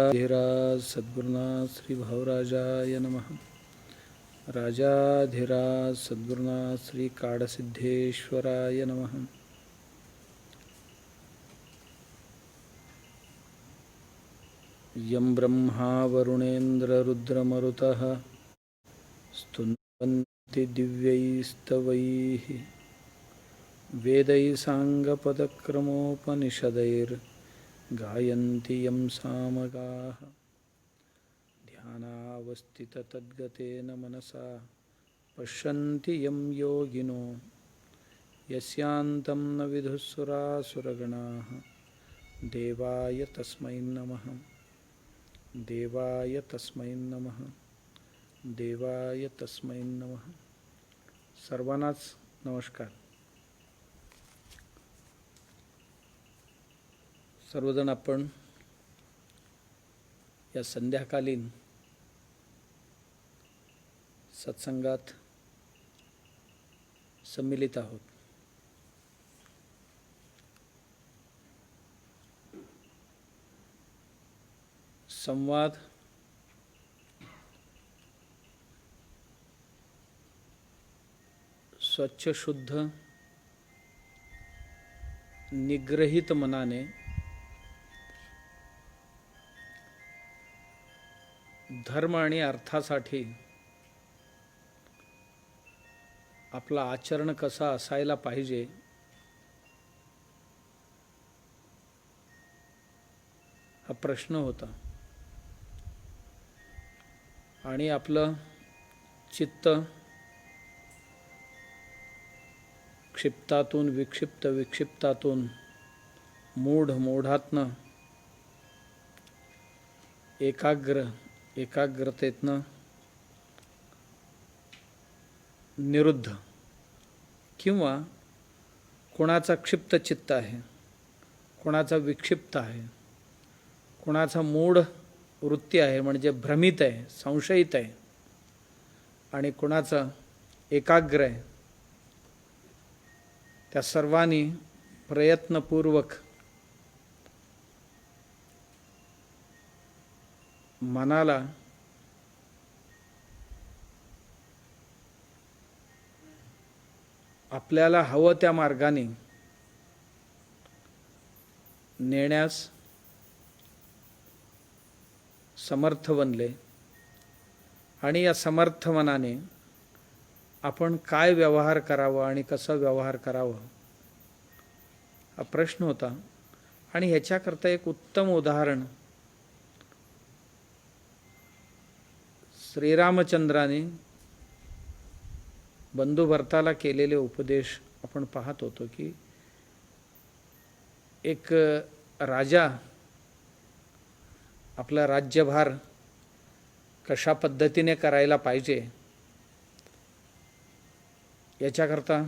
राजाधिराज सद्गुरुनाथ श्री भाऊराजाय नमः। राजाधिराज सद्गुरुनाथ श्री काडसिद्धेश्वराय नमः। यं ब्रह्मा वरुणेन्द्र रुद्रमरुतः स्तुन्वन्ति दिव्यैस्तवैः वेदैः साङ्गपदक्रमोपनिषदैर्गायन्ति यं सामगाः। ध्यानावस्थिततद्गतेन मनसा पश्यन्ति यं योगिनो यस्यान्तं न विदुःसुरासुरगणाः। देवाय तस्मै नमः। देवाय तस्मै नमः। देवाय तस्मै नमः। सर्वांनाच नमस्कार। सर्वजण आपण या संध्याकालीन सत्संगात सम्मिलित आहोत। संवाद स्वच्छ शुद्ध निग्रहित मनाने धर्म आणि अर्थासाठी आपला आचरण कसा असायला पाहिजे हा प्रश्न होता। आणि आपलं चित्त क्षिप्तातून विक्षिप्तातून मोढातनं एकाग्रतेतनं निरुद्ध किंवा कोणाचा क्षिप्त चित्त आहे, कोणाचा विक्षिप्त आहे, कोणाचा मूढ वृत्ती आहे म्हणजे भ्रमित आहे, संशयित आहे, आणि कोणाचा एकाग्र आहे, त्या सर्वांनी प्रयत्नपूर्वक मनाला आपल्याला हवं त्या मार्गाने नेण्यास समर्थ बनले। आणि या समर्थ मनाने आपण काय व्यवहार करावा आणि कसा व्यवहार करावा हा प्रश्न होता। आणि ह्याच्याकरता एक उत्तम उदाहरण श्रीरामचंद्राने बंधू भरताला केलेले उपदेश आपण पाहत होतो की एक राजा आपला राज्यभार कशा पद्धतीने करायला पाहिजे याच्याकरता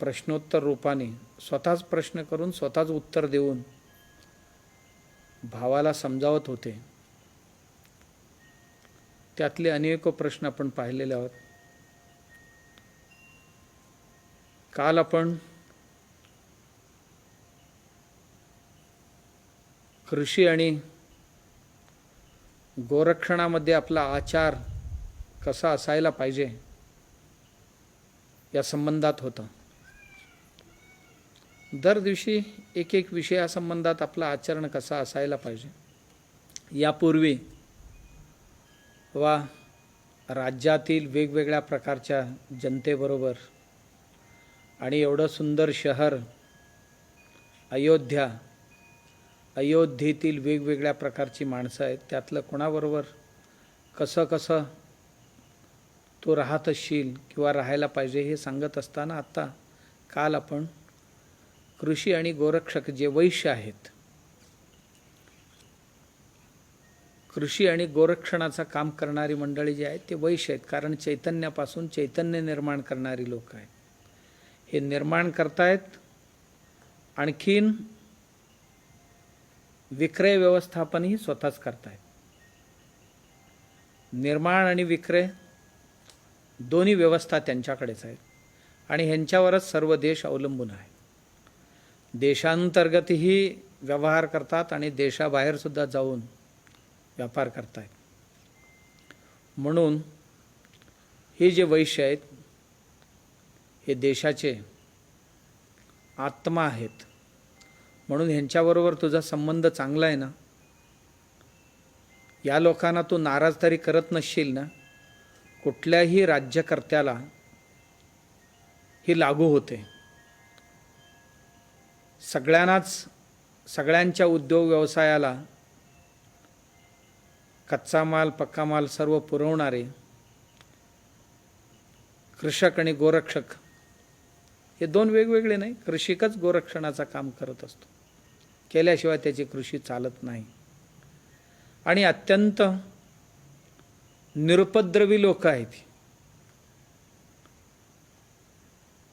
प्रश्नोत्तर रूपाने स्वतःच प्रश्न करून स्वतःच उत्तर देऊन भावाला समजावत होते। त्यातले अनेक प्रश्न आपण पाहिलेले आहोत। काल आपण कृषी आणि गोरक्षणामध्ये आपला आचार कसा असायला पाहिजे या संबंधात होता। दर दिवशी एक विषया संबंधात आपला आचरण कसा असायला पाहिजे यापूर्वी वा राज्यातील वेगवेगळ्या प्रकारच्या जनतेबरोबर आणि एवढं सुंदर शहर अयोध्येतील वेगवेगळ्या प्रकारची माणसं आहेत, त्यातलं कोणाबरोबर कसं तो राहत असशील किंवा राहायला पाहिजे हे सांगत असताना आता काल आपण कृषी आणि गोरक्षक जे वैश्य आहेत, कृषी आणि गोरक्षणाचं काम करणारी मंडळी जी आहेत ते वैश्य आहेत, कारण चैतन्यापासून चैतन्य निर्माण करणारी लोक आहेत। हे निर्माण करतायत, आणखीन विक्रय व्यवस्थापनही स्वतःच करतायत। निर्माण आणि विक्रय दोन्ही व्यवस्था त्यांच्याकडेच आहेत आणि ह्यांच्यावरच सर्व देश अवलंबून आहे। देशांतर्गतही व्यवहार करतात आणि देशाबाहेरसुद्धा जाऊन व्यापार करतात. म्हणून हे जे वैश्य आहेत हे देशाचे आत्मा आहेत. म्हणून ह्यांच्याबरोबर तुझा संबंध चांगला आहे ना. या लोकांना तू नाराज तरी करत नसशील ना. कुठल्याही राज्यकर्त्याला ही लागू होते. सगळ्यांच्या उद्योग व्यवसायाला कच्चा माल पक्का माल सर्व पुरवणारे कृषक आणि गोरक्षक हे दोन वेगवेगळे नाही. कृषिकच गोरक्षणाचं काम करत असतो. केल्याशिवाय त्याची कृषी चालत नाही. आणि अत्यंत निरुपद्रवी लोक आहेत.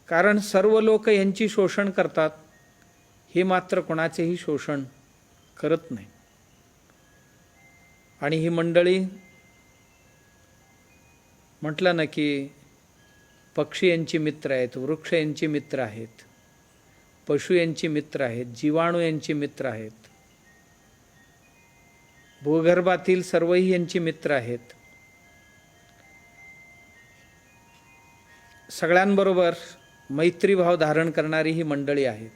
कारण सर्व लोक यांची शोषण करतात, हे मात्र कोणाचेही शोषण करत नाही. आणि ही मंडळी म्हटलं ना की पक्षी यांची मित्र आहेत, वृक्ष यांची मित्र आहेत, पशु यांची मित्र आहेत, जीवाणू यांची मित्र आहेत, भूगर्भातील सर्वही यांची मित्र आहेत. सगळ्यांबरोबर मैत्रीभाव धारण करणारी ही मंडळी आहेत.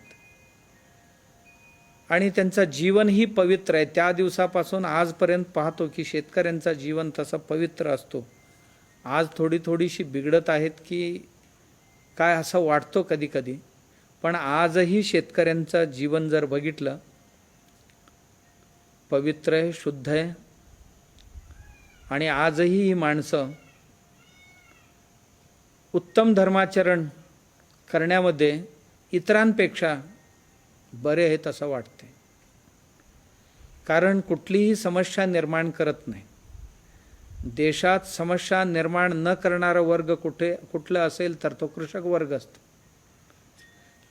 आणि त्यांचं जीवनही पवित्र आहे. त्या दिवसापासून आजपर्यंत पाहतो की शेतकऱ्यांचं जीवन तसं पवित्र असतो. आज थोडीशी बिघडत आहेत की काय असं वाटतो कधी कधी. पण आजही शेतकऱ्यांचं जीवन जर बघितलं पवित्र आहे, शुद्ध आहे. आणि आजही ही माणसं उत्तम धर्माचरण करण्यामध्ये इतरांपेक्षा बरे आहेत असं वाटते. कारण कुठलीही समस्या निर्माण करत नाही. देशात समस्या निर्माण न करणारा वर्ग कुठलं असेल तर तो कृषक वर्ग असतो.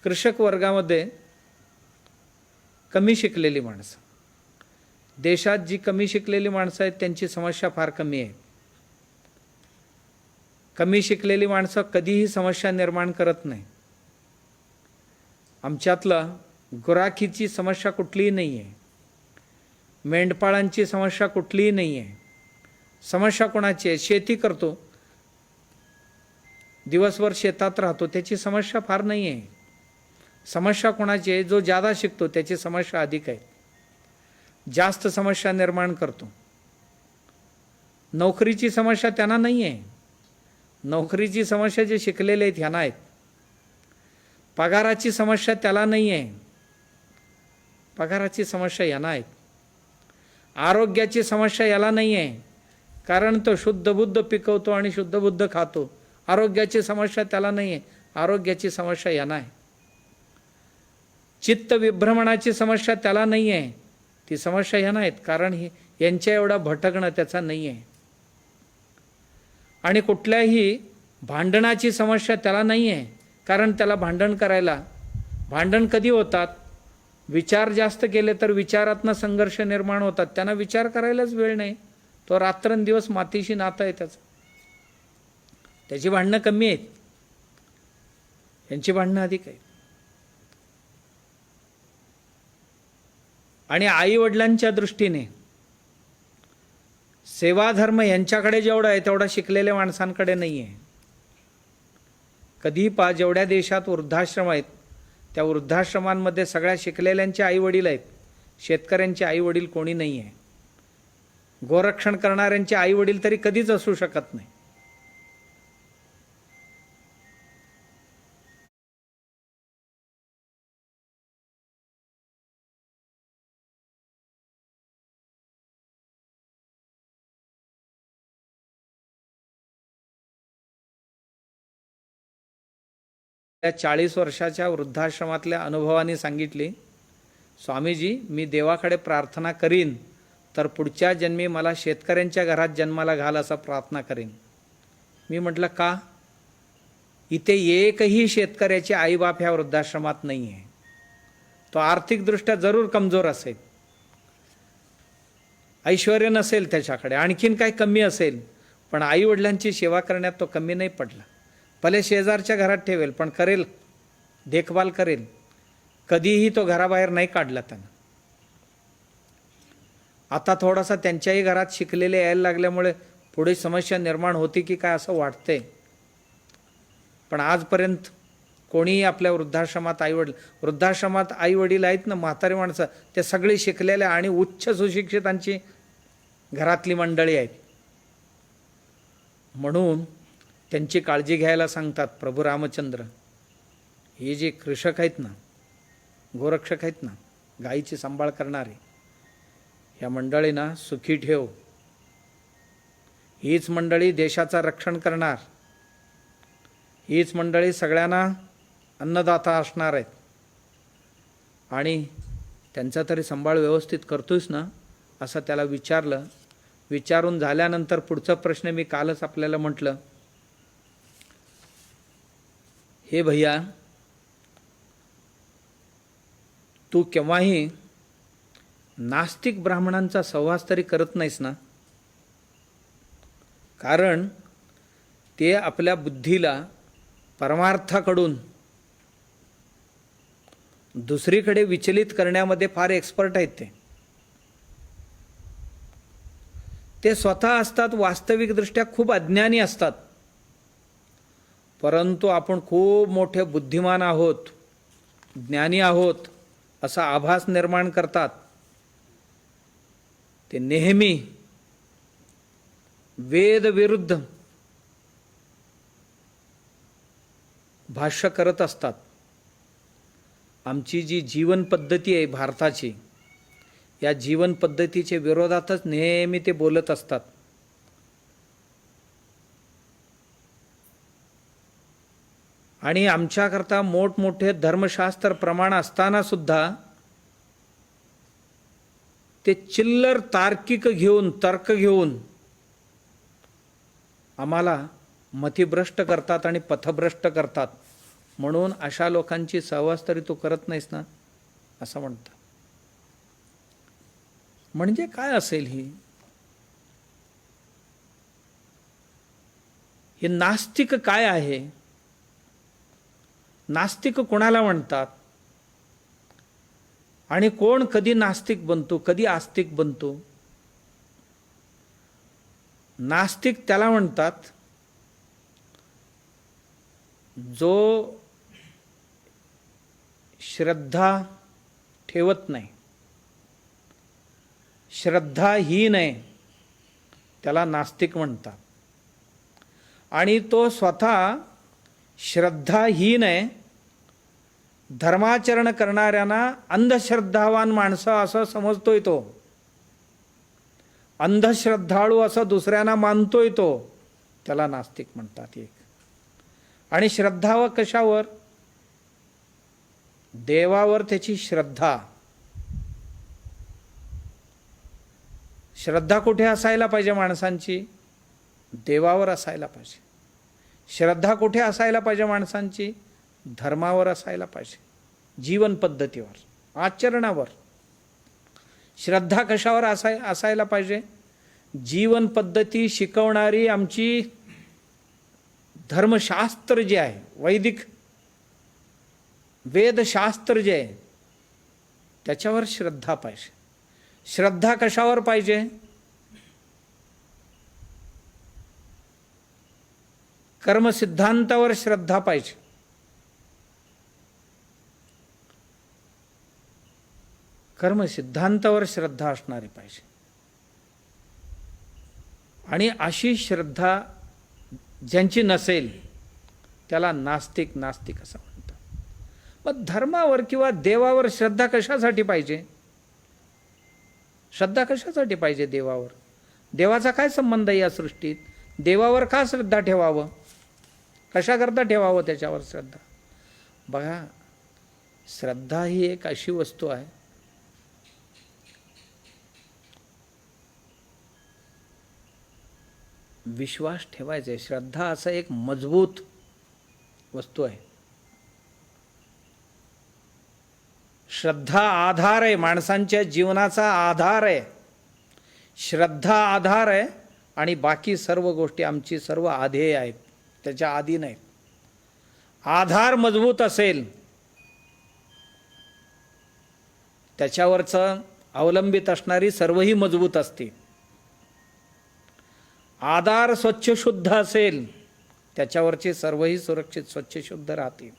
कृषक वर्गामध्ये कमी शिकलेली माणसं, देशात जी कमी शिकलेली माणसं आहेत त्यांची समस्या फार कमी आहे. कमी शिकलेली माणसं कधीही समस्या निर्माण करत नाही. आमच्यातलं गुराखीची समस्या कुठलीही नाही आहे, मेंढपाळांची समस्या कुठलीही नाही आहे. समस्या कोणाची आहे? शेती करतो, दिवसभर शेतात राहतो, त्याची समस्या फार नाही आहे. समस्या कोणाची आहे? जो जादा शिकतो त्याची समस्या अधिक आहे, जास्त समस्या निर्माण करतो. नोकरीची समस्या त्यांना नाही आहे. नोकरीची समस्या जे शिकलेले आहेत ह्यांना आहेत. पगाराची समस्या त्याला नाही आहे, पगाराची समस्या यांना आहेत. आरोग्याची समस्या याला नाही आहे, कारण तो शुद्ध बुद्ध पिकवतो आणि शुद्ध बुद्ध खातो. आरोग्याची समस्या त्याला नाही आहे, आरोग्याची समस्या यांना आहे. चित्त विभ्रमणाची समस्या त्याला नाही आहे, ती समस्या यांना आहेत, कारण यांच्या एवढा भटकणं त्याचा नाही आहे. आणि कुठल्याही भांडणाची समस्या त्याला नाही आहे, कारण त्याला भांडण कधी होतात? विचार जास्त केले तर विचारातनं संघर्ष निर्माण होतात. त्यांना विचार करायलाच वेळ नाही. तो रात्रंदिवस मातीशी नातं आहे त्याचं. त्याची भांडणं कमी आहेत, यांची भांडणं अधिक आहेत. आणि आईवडिलांच्या दृष्टीने सेवाधर्म यांच्याकडे जेवढा आहे तेवढा शिकलेल्या माणसांकडे नाही आहे. कधीही पहा, जेवढ्या देशात वृद्धाश्रम आहेत त्या वृद्धाश्रमांमध्ये सगळ्या शिकलेल्यांचे आईवडील आहेत, शेतकऱ्यांचे आईवडील कोणी नाही आहे. गोरक्षण करणाऱ्यांचे आईवडील तरी कधीच असू शकत नाही. त्या 40 वर्षाच्या वृद्धाश्रमातल्या अनुभवाने सांगितले, स्वामीजी मी देवाकडे प्रार्थना करीन तर पुढच्या जन्मी मला शेतकऱ्यांच्या घरात जन्माला घाल असं प्रार्थना करीन. मी म्हटलं का? इथे एकही शेतकऱ्याचे आईबाप ह्या वृद्धाश्रमात नाही आहे. तो आर्थिकदृष्ट्या जरूर कमजोर असेल, ऐश्वर्य नसेल त्याच्याकडे, आणखीन काही कमी असेल, पण आईवडिलांची सेवा करण्यात तो कमी नाही पडला. भले शेजारच्या घरात ठेवेल पण करेल, देखभाल करेल. कधीही तो घराबाहेर नाही काढला त्यानं. आता थोडासा त्यांच्याही घरात शिकलेले यायला लागल्यामुळे पुढे समस्या निर्माण होती की काय असं वाटतंय. पण आजपर्यंत कोणीही आपल्या वृद्धाश्रमात आईवडील आहेत ना, म्हातारी माणसं, ते सगळे शिकलेले आणि उच्च सुशिक्षितांची घरातली मंडळी आहेत. म्हणून त्यांची काळजी घ्यायला सांगतात प्रभू रामचंद्र. हे जे कृषक आहेत ना, गोरक्षक आहेत ना, गायीची सांभाळ करणारे, या मंडळींना सुखी ठेव. हीच मंडळी देशाचं रक्षण करणार. हीच मंडळी सगळ्यांना अन्नदाता असणार आहेत. आणि त्यांचा तरी सांभाळ व्यवस्थित करतोयस ना, असं त्याला विचारलं. विचारून झाल्यानंतर पुढचा प्रश्न मी कालच आपल्याला म्हटलं, हे भैया, तू केव्हाही नास्तिक ब्राह्मणांचा सहवास तरी करत नाहीस ना? कारण ते आपल्या बुद्धीला परमार्थाकडून दुसरीकडे विचलित करण्यामध्ये फार एक्सपर्ट आहेत. ते स्वतः असतात वास्तविकदृष्ट्या खूप अज्ञानी असतात, परंतु आपण खूप मोठे बुद्धिमान आहोत, ज्ञानी आहोत असा आभास निर्माण करतात. ते नेहमी वेद विरुद्ध भाष्य करत असतात. आमची जी जीवन पद्धती आहे भारताची, या जीवन पद्धतीच्या विरोधातच नेहमी ते बोलत असतात. आणि आमच्याकरता मोठमोठे धर्मशास्त्र प्रमाण असताना सुद्धा ते चिल्लर तार्किक घेऊन, तर्क घेऊन आम्हाला मतिभ्रष्ट करतात आणि पथभ्रष्ट करतात. म्हणून अशा लोकांची सहवास तरी तू करत नाहीस ना, असं म्हणतात. म्हणजे काय असेल हे नास्तिक काय आहे? नास्तिक कोणाला म्हणतात? आणि कोण कधी नास्तिक बनतो, कधी आस्तिक बनतो? नास्तिक त्याला म्हणतात जो श्रद्धा ठेवत नाही, श्रद्धाहीन आहे, त्याला नास्तिक म्हणतात. आणि तो स्वतः श्रद्धाहीन आहे, धर्माचरण करणाऱ्यांना अंधश्रद्धावान माणसं असं समजतोय. तो अंधश्रद्धाळू असं दुसऱ्यांना मानतोय, तो त्याला नास्तिक म्हणतात. एक. आणि श्रद्धा व कशावर? देवावर त्याची श्रद्धा. श्रद्धा कुठे असायला पाहिजे माणसांची? देवावर असायला पाहिजे. श्रद्धा कुठे असायला पाहिजे माणसांची? धर्मावर असायला पाहिजे, जीवन पद्धतीवर, आचरणावर. श्रद्धा कशावर असायला पाहिजे? जीवन पद्धती शिकवणारी आमची धर्मशास्त्र जे आहे, वैदिक वेदशास्त्र जे आहे, त्याच्यावर श्रद्धा पाहिजे. श्रद्धा कशावर पाहिजे? कर्मसिद्धांतावर श्रद्धा पाहिजे. कर्मसिद्धांतावर श्रद्धा असणारी पाहिजे. आणि अशी श्रद्धा ज्यांची नसेल त्याला नास्तिक असं म्हणतात. मग धर्मावर किंवा देवावर श्रद्धा कशासाठी पाहिजे? श्रद्धा कशासाठी पाहिजे देवावर? देवाचा काय संबंध आहे या सृष्टीत? देवावर का श्रद्धा ठेवावं? कशाकरता ठेवावं त्याच्यावर श्रद्धा? बघा, श्रद्धा ही एक अशी वस्तू आहे, विश्वास ठेवायचा आहे. श्रद्धा असं एक मजबूत वस्तू आहे. श्रद्धा आधार आहे, माणसांच्या जीवनाचा आधार आहे. श्रद्धा आधार आहे आणि बाकी सर्व गोष्टी आमची सर्व आधेय आहेत, त्याच्या अधीन आहेत. आधार मजबूत असेल, त्याच्यावरचं अवलंबित असणारी सर्वही मजबूत असते. आधार स्वच्छ शुद्ध असेल त्याच्यावरचे सर्वही सुरक्षित स्वच्छ शुद्ध राहतील.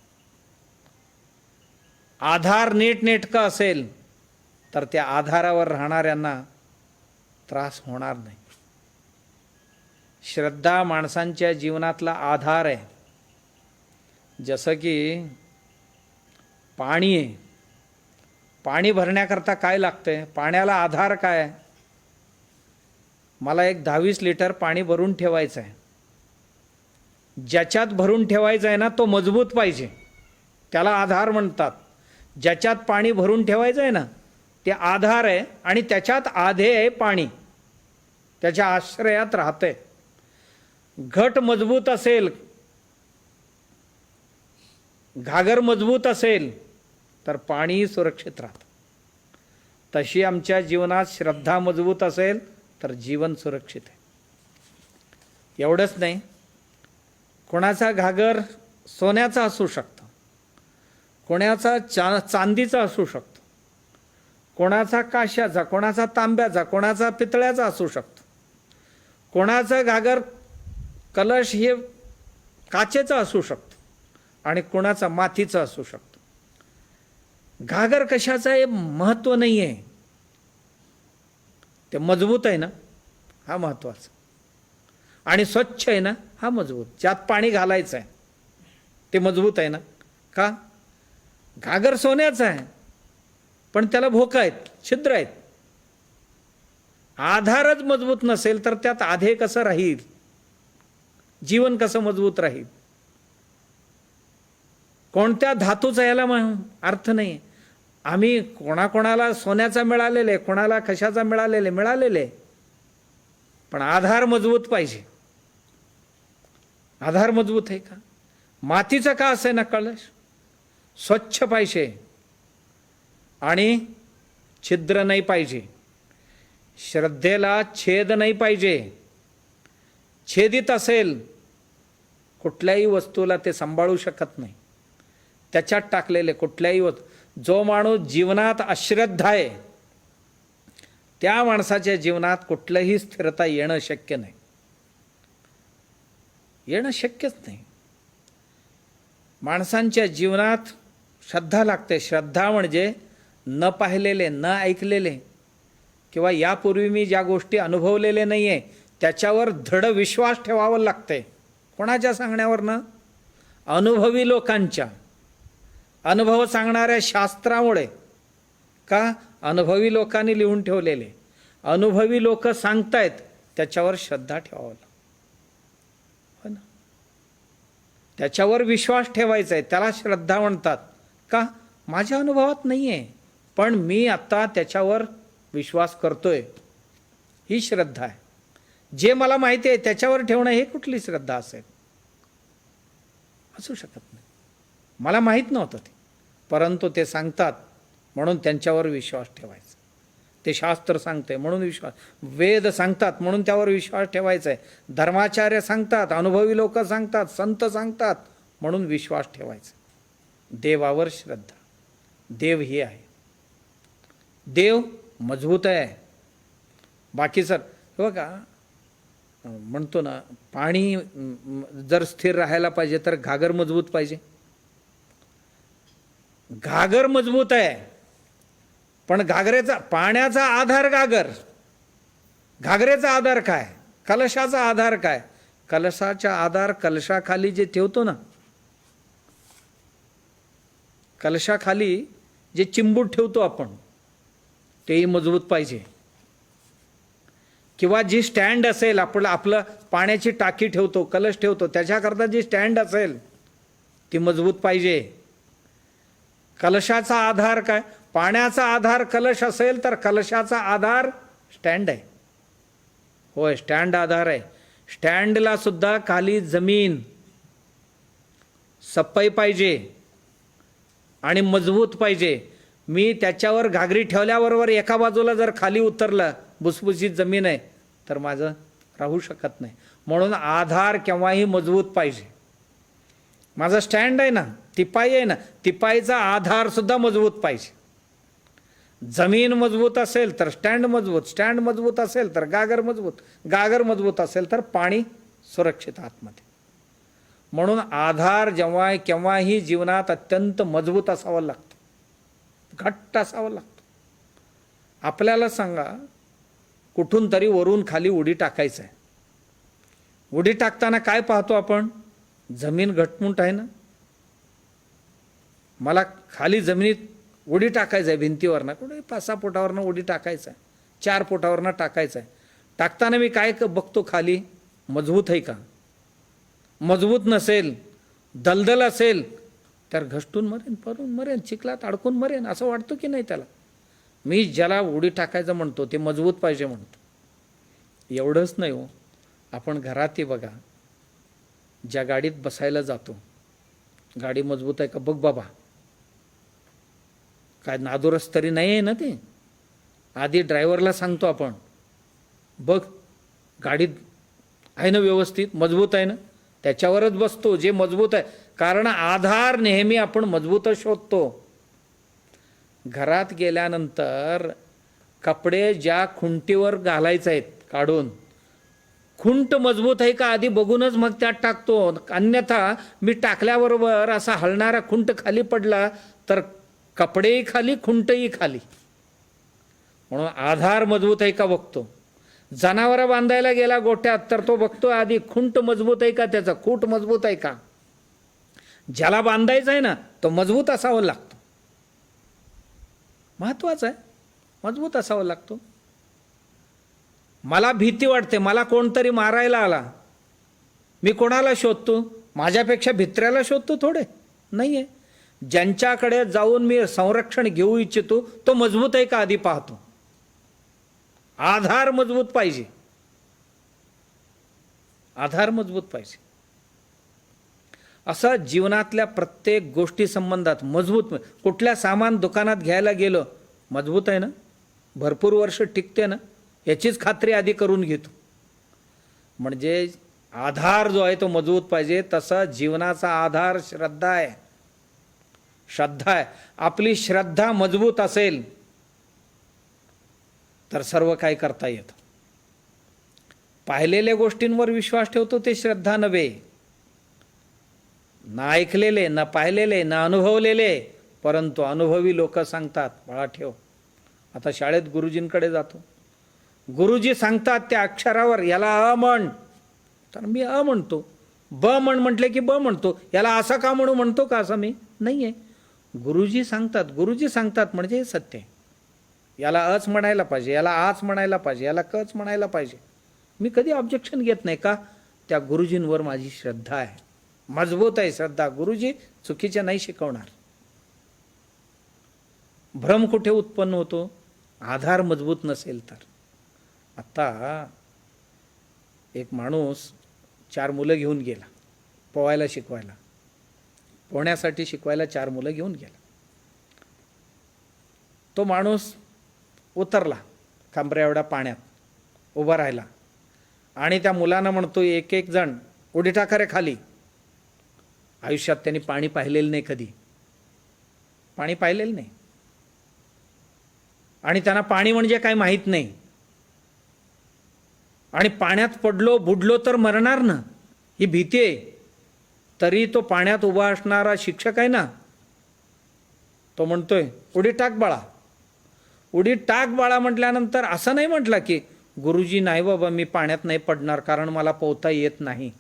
आधार नीटनेटका असेल तर त्या आधारावर राहणाऱ्यांना त्रास होणार नाही. श्रद्धा माणसांच्या जीवनातला आधार आहे. जसं की पाणी आहे. पाणी भरण्याकरता काय लागतंय? पाण्याला आधार काय आहे? मला एक 10-20 लिटर पाणी भरून ठेवायचं आहे. ज्याच्यात भरून ठेवायचं आहे ना तो मजबूत पाहिजे, त्याला आधार म्हणतात. ज्याच्यात पाणी भरून ठेवायचं आहे ना ते आधार आहे आणि त्याच्यात आधे आहे पाणी, त्याच्या आश्रयात राहते. घट मजबूत असेल, घागर मजबूत असेल तर पाणी सुरक्षित राहतं. तशी आमच्या जीवनात श्रद्धा मजबूत असेल तर जीवन सुरक्षित आहे. एवढंच नाही, कोणाचा घागर सोन्याचा असू शकतो, कोणाचा चांदीचा असू शकतो, कोणाचा काश्याचा, कोणाचा तांब्याचा, कोणाचा पितळ्याचा असू शकतो. कोणाचा घागर कलश हे काचेचा असू शकतो आणि कोणाचा मातीचा असू शकतो. घागर कशाचा आहे महत्त्व नाही आहे, ते मजबूत आहे ना हा महत्त्वाचा, आणि स्वच्छ आहे ना हा मजबूत. ज्यात पाणी घालायचं आहे ते मजबूत आहे ना. का? घागर सोन्याचा आहे पण त्याला भोकं आहेत, छिद्र आहेत. आधारच मजबूत नसेल तर त्यात आधे कसं राहील? जीवन कसं मजबूत राहील? कोणत्या धातूचा याला अर्थ नाही. आम्ही कोणाकोणाला सोन्याचा मिळालेले, कोणाला कशाचा मिळालेले, पण आधार मजबूत पाहिजे. आधार मजबूत आहे का? मातीचा का असे ना कलश स्वच्छ पाहिजे आणि छिद्र नाही पाहिजे. श्रद्धेला छेद नाही पाहिजे. छेदित असेल कुठल्याही वस्तूला ते सांभाळू शकत नाही. त्याच्यात टाकलेले कुठल्याही जो माणूस जीवनात अश्रद्धा आहे त्या माणसाच्या जीवनात कुठलंही स्थिरता येणं शक्य नाही. येणं शक्यच नाही. माणसांच्या जीवनात श्रद्धा लागते. श्रद्धा म्हणजे न पाहिलेले, न ऐकलेले किंवा यापूर्वी मी ज्या गोष्टी अनुभवलेले नाही आहे त्याच्यावर दृढ विश्वास ठेवावा लागते. कोणाच्या सांगण्यावर ना? अनुभवी लोकांच्या, अनुभव सांगणाऱ्या शास्त्रामुळे. का? अनुभवी लोकांनी लिहून ठेवलेले, अनुभवी लोक सांगतायत त्याच्यावर श्रद्धा ठेवावं लागतं. हो ना, त्याच्यावर विश्वास ठेवायचा आहे, त्याला श्रद्धा म्हणतात. का? माझ्या अनुभवात नाही आहे पण मी आता त्याच्यावर विश्वास करतोय, ही श्रद्धा आहे. जे मला माहिती आहे त्याच्यावर ठेवणं हे कुठली श्रद्धा असेल? असू शकत नाही. मला माहीत नव्हतं ते, परंतु ते सांगतात म्हणून त्यांच्यावर विश्वास ठेवायचा. ते शास्त्र सांगते म्हणून विश्वास, वेद सांगतात म्हणून त्यावर विश्वास ठेवायचा आहे. धर्माचार्य सांगतात, अनुभवी लोक सांगतात, संत सांगतात म्हणून विश्वास ठेवायचा. देवावर श्रद्धा. देव हे आहे. देव मजबूत आहे. बाकी सर बघा म्हणतो ना, पाणी जर स्थिर राहायला पाहिजे तर घागर मजबूत पाहिजे. घागर मजबूत आहे पण घागरेचा, पाण्याचा आधार घागर, घागरेचा आधार काय? कलशाचा आधार काय? कलशाचा आधार कलशाखाली जे ठेवतो ना, कलशाखाली जे चिंबूट ठेवतो आपण तेही मजबूत पाहिजे. किंवा जी स्टँड असेल, आपलं पाण्याची टाकी ठेवतो, कलश ठेवतो, त्याच्याकरता जी स्टँड असेल ती मजबूत पाहिजे. कलशाचा आधार काय? पाण्याचा आधार कलश असेल तर कलशाचा आधार स्टँड आहे. होय, स्टँड आधार आहे. स्टँडला सुद्धा खाली जमीन सप्पाई पाहिजे आणि मजबूत पाहिजे. मी त्याच्यावर घागरी ठेवल्याबरोबर एका बाजूला जर खाली उतरलं, भुसभुशीत जमीन आहे, तर माझं राहू शकत नाही. म्हणून आधार केव्हाही मजबूत पाहिजे. माझा स्टँड आहे ना, तिपाई आहे ना, तिपाईचा आधार सुद्धा मजबूत पाहिजे. जमीन मजबूत असेल तर स्टँड मजबूत, स्टँड मजबूत असेल तर गागर मजबूत, गागर मजबूत असेल तर पाणी सुरक्षित आतमध्ये. म्हणून आधार जेव्हा केव्हाही जीवनात अत्यंत मजबूत असावा लागतो, घट्ट असावा लागतो. आपल्याला सांगा, कुठून तरी वरून खाली उडी टाकायचं आहे. उडी टाकताना काय पाहतो आपण? जमीन घटमुट आहे ना. मला खाली जमिनीत उडी टाकायचं आहे, भिंतीवरनं कुठे 5-6 फुटावरनं उडी टाकायचं आहे, 4 फुटावरनं टाकायचं आहे. टाकताना मी काय बघतो? खाली मजबूत आहे का? मजबूत नसेल, दलदल असेल तर घसटून मरेन, पडून मरेन, चिखलात अडकून मरेन, असं वाटतं की नाही त्याला? मी ज्याला उडी टाकायचं म्हणतो ते मजबूत पाहिजे म्हणतो. एवढंच नाही हो, आपण घरातही बघा, ज्या गाडीत बसायला जातो, गाडी मजबूत आहे का बघ बाबा. काय नादुरस्त तरी नाही आहे ना ते. आधी ड्रायव्हरला सांगतो आपण, बघ गाडीत आहे ना व्यवस्थित, मजबूत आहे ना, त्याच्यावरच बसतो जे मजबूत आहे. कारण आधार नेहमी आपण मजबूत शोधतो. घरात गेल्यानंतर कपडे ज्या खुंटीवर घालायचे आहेत काढून, खुंट मजबूत आहे का आधी बघूनच मग त्यात टाकतो. अन्यथा मी टाकल्याबरोबर असा हलणारा खुंट खाली पडला तर कपडेही खाली, खुंटही खाली. म्हणून आधार मजबूत आहे का बघतो. जनावरं बांधायला गेला गोठ्यात तर तो बघतो आधी खुंट मजबूत आहे का, त्याचा खूट मजबूत आहे का. ज्याला बांधायचं आहे ना तो मजबूत असावं लागतो. महत्वाचं आहे, मजबूत असावं लागतो. मला भीती वाटते, मला कोणतरी मारायला आला, मी कोणाला शोधतो? माझ्यापेक्षा भित्र्याला शोधतो थोडे? नाही आहे. ज्यांच्याकडे जाऊन मी संरक्षण घेऊ इच्छितो तो मजबूत आहे का आधी पाहतो. आधार मजबूत पाहिजे, आधार मजबूत पाहिजे. असं जीवनातल्या प्रत्येक गोष्टी संबंधात मजबूत. कुठल्या सामान दुकानात घ्यायला गेलो, मजबूत आहे ना, भरपूर वर्ष टिकते ना, याचीच खात्री आधी करून घेतो. म्हणजे आधार जो आहे तो मजबूत पाहिजे. तसा जीवनाचा आधार श्रद्धा आहे. श्रद्धा आहे. आपली श्रद्धा मजबूत असेल तर सर्व काही करता येतं. पाहिलेल्या गोष्टींवर विश्वास ठेवतो ते श्रद्धा नव्हे. ना ऐकलेले, ना पाहिलेले, ना अनुभवलेले, परंतु अनुभवी लोक सांगतात, बाळा ठेव. आता शाळेत गुरुजींकडे जातो, गुरुजी सांगतात त्या अक्षरावर, याला अ म्हण, तर मी अ म्हणतो. ब म्हण म्हटले की ब म्हणतो. याला असं का म्हणू म्हणतो का? असं मी नाही आहे. गुरुजी सांगतात, गुरुजी सांगतात म्हणजे हे सत्य आहे. याला अच म्हणायला पाहिजे, याला आच म्हणायला पाहिजे, याला कच म्हणायला पाहिजे. मी कधी ऑब्जेक्शन घेत नाही. का? त्या गुरुजींवर माझी श्रद्धा आहे, मजबूत आहे श्रद्धा. गुरुजी चुकीचे नाही शिकवणार. भ्रम कुठे उत्पन्न होतो? आधार मजबूत नसेल तर. आता एक माणूस 4 मुलं घेऊन गेला पोहायला शिकवायला, पोहण्यासाठी शिकवायला 4 मुलं घेऊन गेला. तो माणूस उतरला, खांबऱ्या एवढ्या पाण्यात उभा राहिला आणि त्या मुलांना म्हणतो, एक एक जण उडी टाका रे खाली. आयुष्यात त्यांनी पाणी पाहिलेलं नाही, कधी पाणी पाहिलेलं नाही आणि त्यांना पाणी म्हणजे काय माहीत नाही. आणि पाण्यात पडलो बुडलो तर मरणार ना, ही भीती आहे. तरी तो पाण्यात उभा असणारा शिक्षक आहे ना, तो म्हणतोय उडी टाक बाळा, उडी टाक बाळा. म्हटल्यानंतर असं नाही म्हटलं की गुरुजी नाही बाबा मी पाण्यात नाही पडणार कारण मला पोहता येत नाही.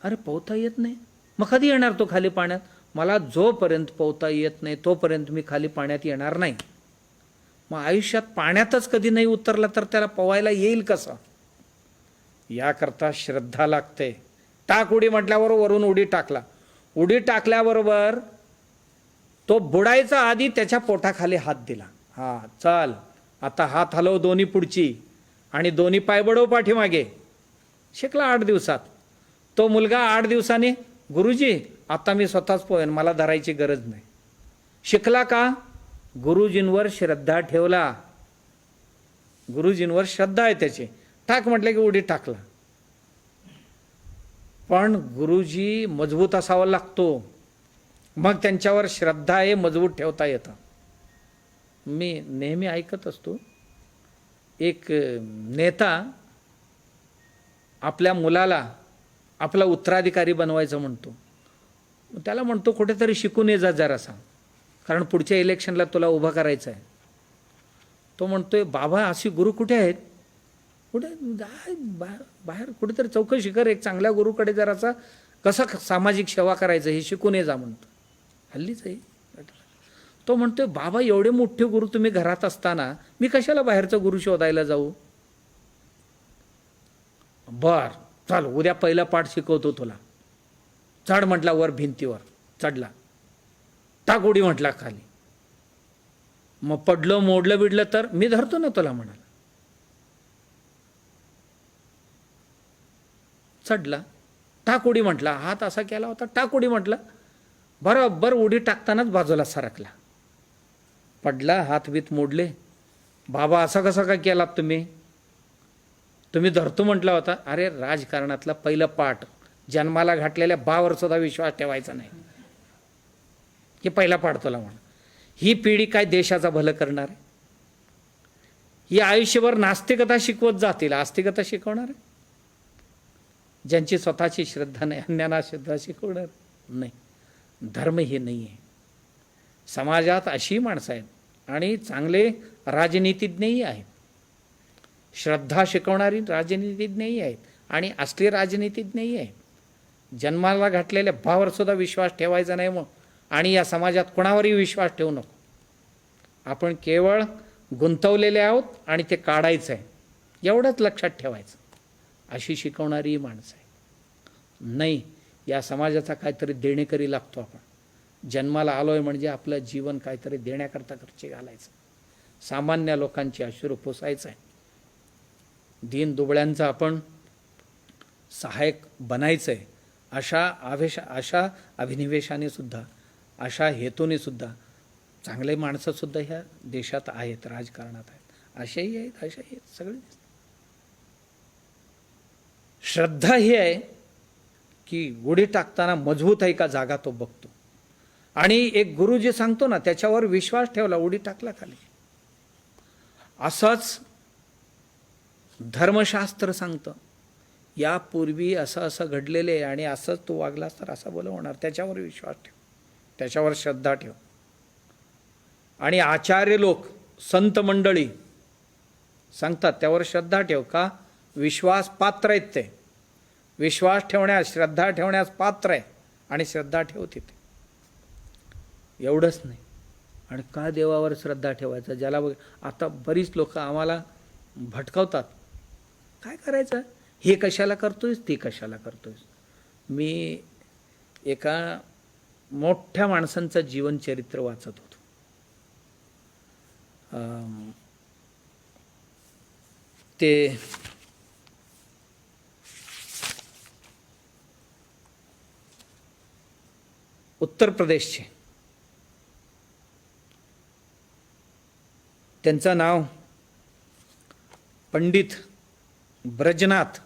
अरे पोहता येत नाही मग कधी येणार तो खाली पाण्यात? मला जोपर्यंत पोहता येत नाही तोपर्यंत मी खाली पाण्यात येणार नाही. मग आयुष्यात पाण्यातच कधी नाही उतरला तर त्याला पोहायला येईल कसं? याकरता श्रद्धा लागते. टाक उडी म्हटल्यावर वरून उडी टाकला. उडी टाकल्याबरोबर तो बुडायचा आधी त्याच्या पोटाखाली हात दिला. हा चल आता हात हलव दोन्ही पुढची आणि दोन्ही पाय बडव पाठीमागे. शिकला 8 दिवसात. तो मुलगा 8 दिवसांनी, गुरुजी आता मी स्वतःच पोहेन, मला धरायची गरज नाही. शिकला का? गुरुजींवर श्रद्धा ठेवला. गुरुजींवर श्रद्धा आहे त्याची. टाक म्हटलं की उडी टाकला. पण गुरुजी मजबूत असावा लागतो, मग त्यांच्यावर श्रद्धा आहे, मजबूत ठेवता येतं. मी नेहमी ऐकत असतो, एक नेता आपल्या मुलाला आपला उत्तराधिकारी बनवायचं म्हणतो. त्याला म्हणतो कुठेतरी शिकून ये जा जरासा, कारण पुढच्या इलेक्शनला तुला उभा करायचं आहे. तो म्हणतोय बाबा अशी गुरु कुठे आहेत, कुठे बाहेर कुठेतरी चौकशी कर, एक चांगल्या गुरुकडे जरासा कसं सामाजिक सेवा करायचं हे शिकून ये जा म्हणतो. हल्लीच आहे. तो म्हणतोय बाबा एवढे मोठे गुरु तुम्ही घरात असताना मी कशाला बाहेरचा गुरु शोधायला जाऊ. बर चाल उद्या पहिला पाठ शिकवतो तुला. चढ म्हटला वर भिंतीवर, चढला. टाक उडी म्हटला खाली. मग पडलं मोडलं बिडलं तर मी धरतो ना तुला म्हणाला. चढला, टाक उडी म्हटला. हात असा केला होता, टाक उडी म्हटला. बरोबर उडी टाकतानाच बाजूला सरकला. पडला, हात बीत मोडले. बाबा असा कसा काय केलात तुम्ही, तुम्ही धरतो म्हटला होता. अरे राजकारणातला पहिलं पाठ, जन्माला घातलेल्या बावर सुद्धा विश्वास ठेवायचा नाही, हे पहिला पाठ तुला म्हणा. ही पिढी काय देशाचा भलं करणार आहे. ही आयुष्यभर नास्तिकता शिकवत जातील, आस्तिकता शिकवणार आहे. ज्यांची स्वतःची श्रद्धा नाही अन्यांना श्रद्धा शिकवणार नाही. धर्म हे नाही आहे. समाजात अशी माणसं आहेत आणि चांगले राजनीतिज्ञही आहेत, श्रद्धा शिकवणारी राजनीतिज्ञही आहेत आणि असली राजनीतिज्ञही आहेत. जन्माला घातलेल्या भावावर सुद्धा विश्वास ठेवायचा नाही. मग आणि या समाजात कोणावरही विश्वास ठेवू नको. आपण केवळ गुंतवलेले आहोत आणि ते काढायचं आहे एवढंच लक्षात ठेवायचं. अशी शिकवणारी माणसं आहे. नाही, या समाजाचा काहीतरी देणेकरी लागतो. आपण जन्माला आलोय म्हणजे आपलं जीवन काहीतरी देण्याकरता खर्ची घालायचं, सामान्य लोकांची अश्रू पुसायचं आहे, दीन दुबळ्यांचा आपण सहायक बनायचं आहे. अशा अभिनिवेशाने सुद्धा, अशा हेतूने सुद्धा चांगले माणसं सुद्धा ह्या देशात आहेत, राजकारणात आहेत. असेही आहेत, अशाही आहेत, सगळे. श्रद्धा ही आहे की उडी टाकताना मजबूत आहे का जागा तो बघतो. आणि एक गुरु जे सांगतो ना त्याच्यावर विश्वास ठेवला, उडी टाकला खाली. असंच धर्मशास्त्र सांगतं यापूर्वी असं असं घडलेले आहे आणि असंच तू वागलास तर असं बोल होणार. त्याच्यावर विश्वास ठेव, त्याच्यावर श्रद्धा ठेव. आणि आचार्य लोक, संत मंडळी सांगतात त्यावर श्रद्धा ठेव. का? विश्वास पात्र आहेत ते. विश्वास ठेवण्यास, श्रद्धा ठेवण्यास पात्र आहे आणि श्रद्धा ठेव तिथे. एवढंच नाही. आणि का देवावर श्रद्धा ठेवायचं? ज्याला आता बरीच लोक आम्हाला भटकावतात. काय करायचं? हे कशाला करतोयस, ते कशाला करतोयस? मी एका मोठ्या माणसांचं जीवनचरित्र वाचत होतो. ते उत्तर प्रदेशचे. त्यांचं नाव पंडित ब्रजनाथ.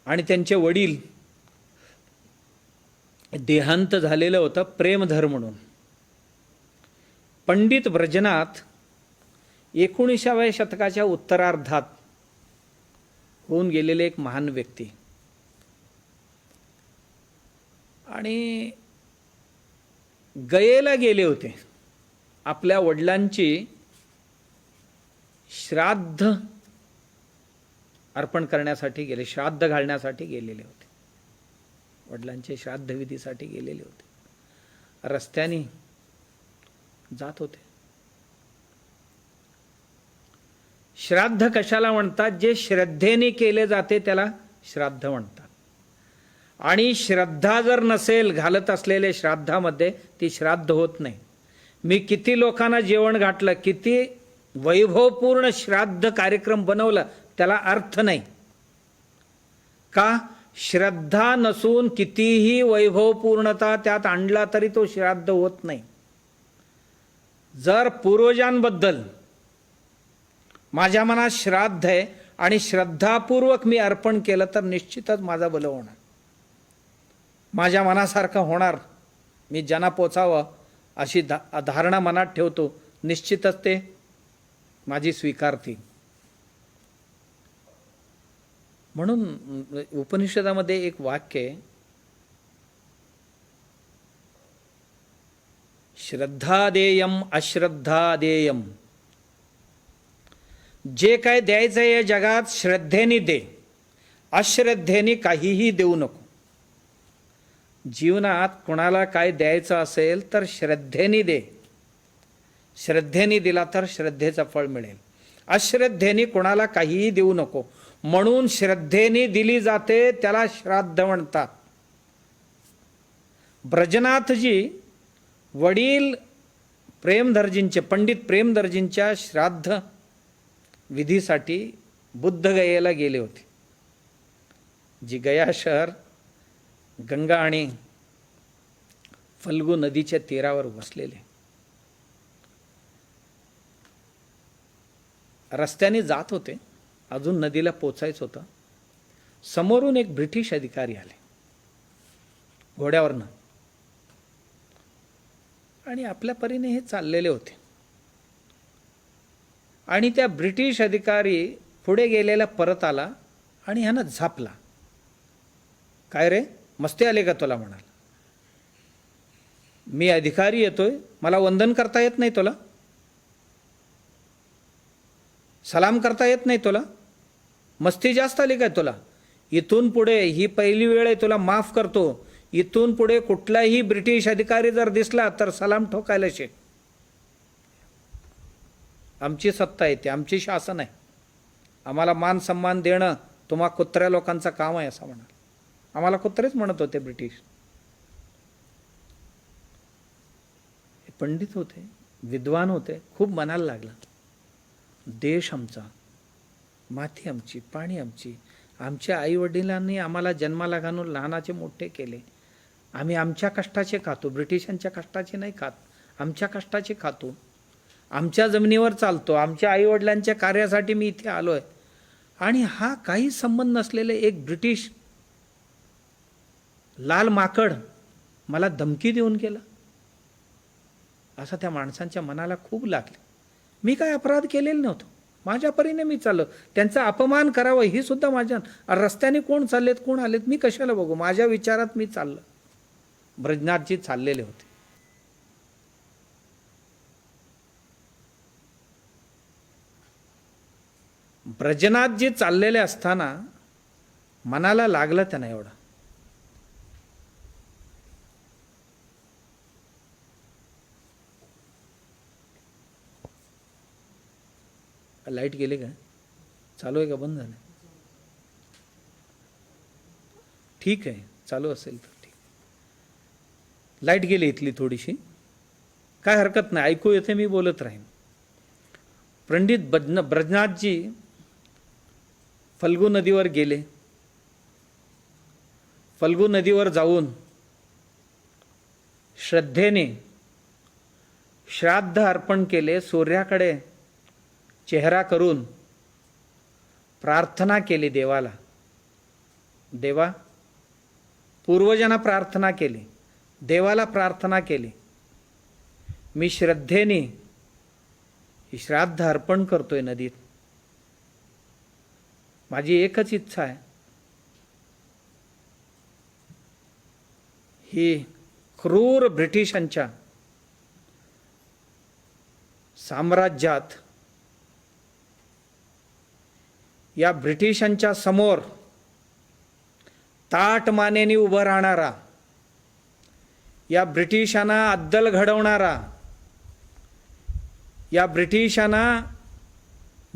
आणि त्यांचे वडील देहांत झालेलं होतं प्रेमधर म्हणून. पंडित ब्रजनाथ 19व्या शतकाच्या उत्तरार्धात होऊन गेलेले एक महान व्यक्ती. आणि गयेला गेले होते. आपल्या वडिलांची श्राद्ध अर्पण करण्यासाठी गेले, श्राद्ध घालण्यासाठी गेलेले होते. वडिलांचे श्राद्धविधीसाठी गेलेले होते. रस्त्याने जात होते. श्राद्ध कशाला म्हणतात? जे श्रद्धेने केले जाते त्याला श्राद्ध म्हणतात. आणि श्रद्धा जर नसेल घालत असलेले श्राद्धामध्ये, ती श्राद्ध होत नाही. मी किती लोकांना जेवण घातलं, किती वैभवपूर्ण श्राद्ध कार्यक्रम बनवला, त्याला अर्थ नाही. का? श्रद्धा नसून कितीही वैभवपूर्णता त्यात आणला तरी तो श्राद्ध होत नाही. जर पूर्वजांबद्दल माझ्या मनात श्राद्ध आहे आणि श्रद्धापूर्वक मी अर्पण केलं तर निश्चितच माझा भलं होणार, माझ्या मनासारखं होणार. मी ज्यांना पोचावं अशी धारणा मनात ठेवतो, निश्चितच ते माझी स्वीकारतील. म्हणून उपनिषदामध्ये एक वाक्य आहे, श्रद्धा देयम अश्रद्धा देयम. जे काय द्यायचं या जगात श्रद्धेने दे, अश्रद्धेने काहीही देऊ नको. जीवनात कोणाला काय द्यायचं असेल तर श्रद्धेने दे. श्रद्धेने दिला तर श्रद्धेचं फळ मिळेल. अश्रद्धेने कोणाला काहीही देऊ नको. म्हणून श्रद्धेने दिली जाते त्याला श्राद्ध म्हणतात. ब्रजनाथजी वडील प्रेमधरजींचे, पंडित प्रेमधरजींच्या श्राद्ध विधीसाठी बुद्धगयेला गेले होते. जी गया शहर गंगा आणि फल्गू नदीच्या तीरावर वसलेले. रस्त्याने जात होते, अजून नदीला पोचायचं होतं. समोरून एक ब्रिटिश अधिकारी आले घोड्यावरनं आणि आपल्या परीने हे चाललेले होते. आणि त्या ब्रिटिश अधिकारी पुढे गेलेला परत आला आणि ह्यानं झापला. काय रे, मस्ती आले का तुला? म्हणाला, मी अधिकारी येतोय, मला वंदन करता येत नाही तुला? सलाम करता येत नाही तुला? मस्ती जास्त आली काय तुला? इथून पुढे, ही पहिली वेळ आहे, तुला माफ करतो. इथून पुढे कुठलाही ब्रिटिश अधिकारी जर दिसला तर सलाम ठोकायला शिक. आमची सत्ता येते, आमची शासन आहे, आम्हाला मान सन्मान देणं तुम्हा कुत्र्या लोकांचं काम आहे असं म्हणाल. आम्हाला कुत्रेच म्हणत होते ब्रिटिश. पंडित होते, विद्वान होते. खूप मनाला लागलं, देश आमचा, माती आमची, पाणी आमची, आमच्या आईवडिलांनी आम्हाला जन्माला घालून लहानाचे मोठे केले. आम्ही आमच्या कष्टाचे खातो, ब्रिटिशांच्या कष्टाचे नाही खात, आमच्या कष्टाचे खातो, आमच्या जमिनीवर चालतो, आमच्या आईवडिलांच्या कार्यासाठी मी इथे आलो आहे. आणि हा काही संबंध नसलेले एक ब्रिटिश लाल माकड मला धमकी देऊन गेला. असं त्या माणसांच्या मनाला खूप लागले. मी काय अपराध केलेला नव्हतो, माझ्या परीने मी चाललो. त्यांचा अपमान करावं ही सुद्धा माझ्या, रस्त्याने कोण चाललेत कोण आलेत मी कशाला बघू, माझ्या विचारात मी चाललो. ब्रजनाथजी चाललेले होते. ब्रजनाथजी चाललेले असताना मनाला लागलं त्यांना एवढं, लाईट गेली का, चालू आहे का बंद झालं? ठीक आहे, चालू असेल तर ठीक. लाईट गेली इथली थोडीशी, काय हरकत नाही, ऐकू येते, मी बोलत राहीन. पंडित ब्रजनाथजी फल्गू नदीवर गेले. फल्गू नदीवर जाऊन श्रद्धेने श्राद्ध अर्पण केले. सूर्याकडे चेहरा करून प्रार्थना केली देवाला. देवा, पूर्वजांना प्रार्थना केली, देवाला प्रार्थना केली, मी श्रद्धेने श्राद्ध अर्पण करतोय नदीत. माझी एकच इच्छा आहे, ही क्रूर ब्रिटिशांच्या साम्राज्यात, या ब्रिटिशांच्या समोर ताठ मानेने उभं राहणारा, या ब्रिटिशांना अद्दल घडवणारा, या ब्रिटिशांना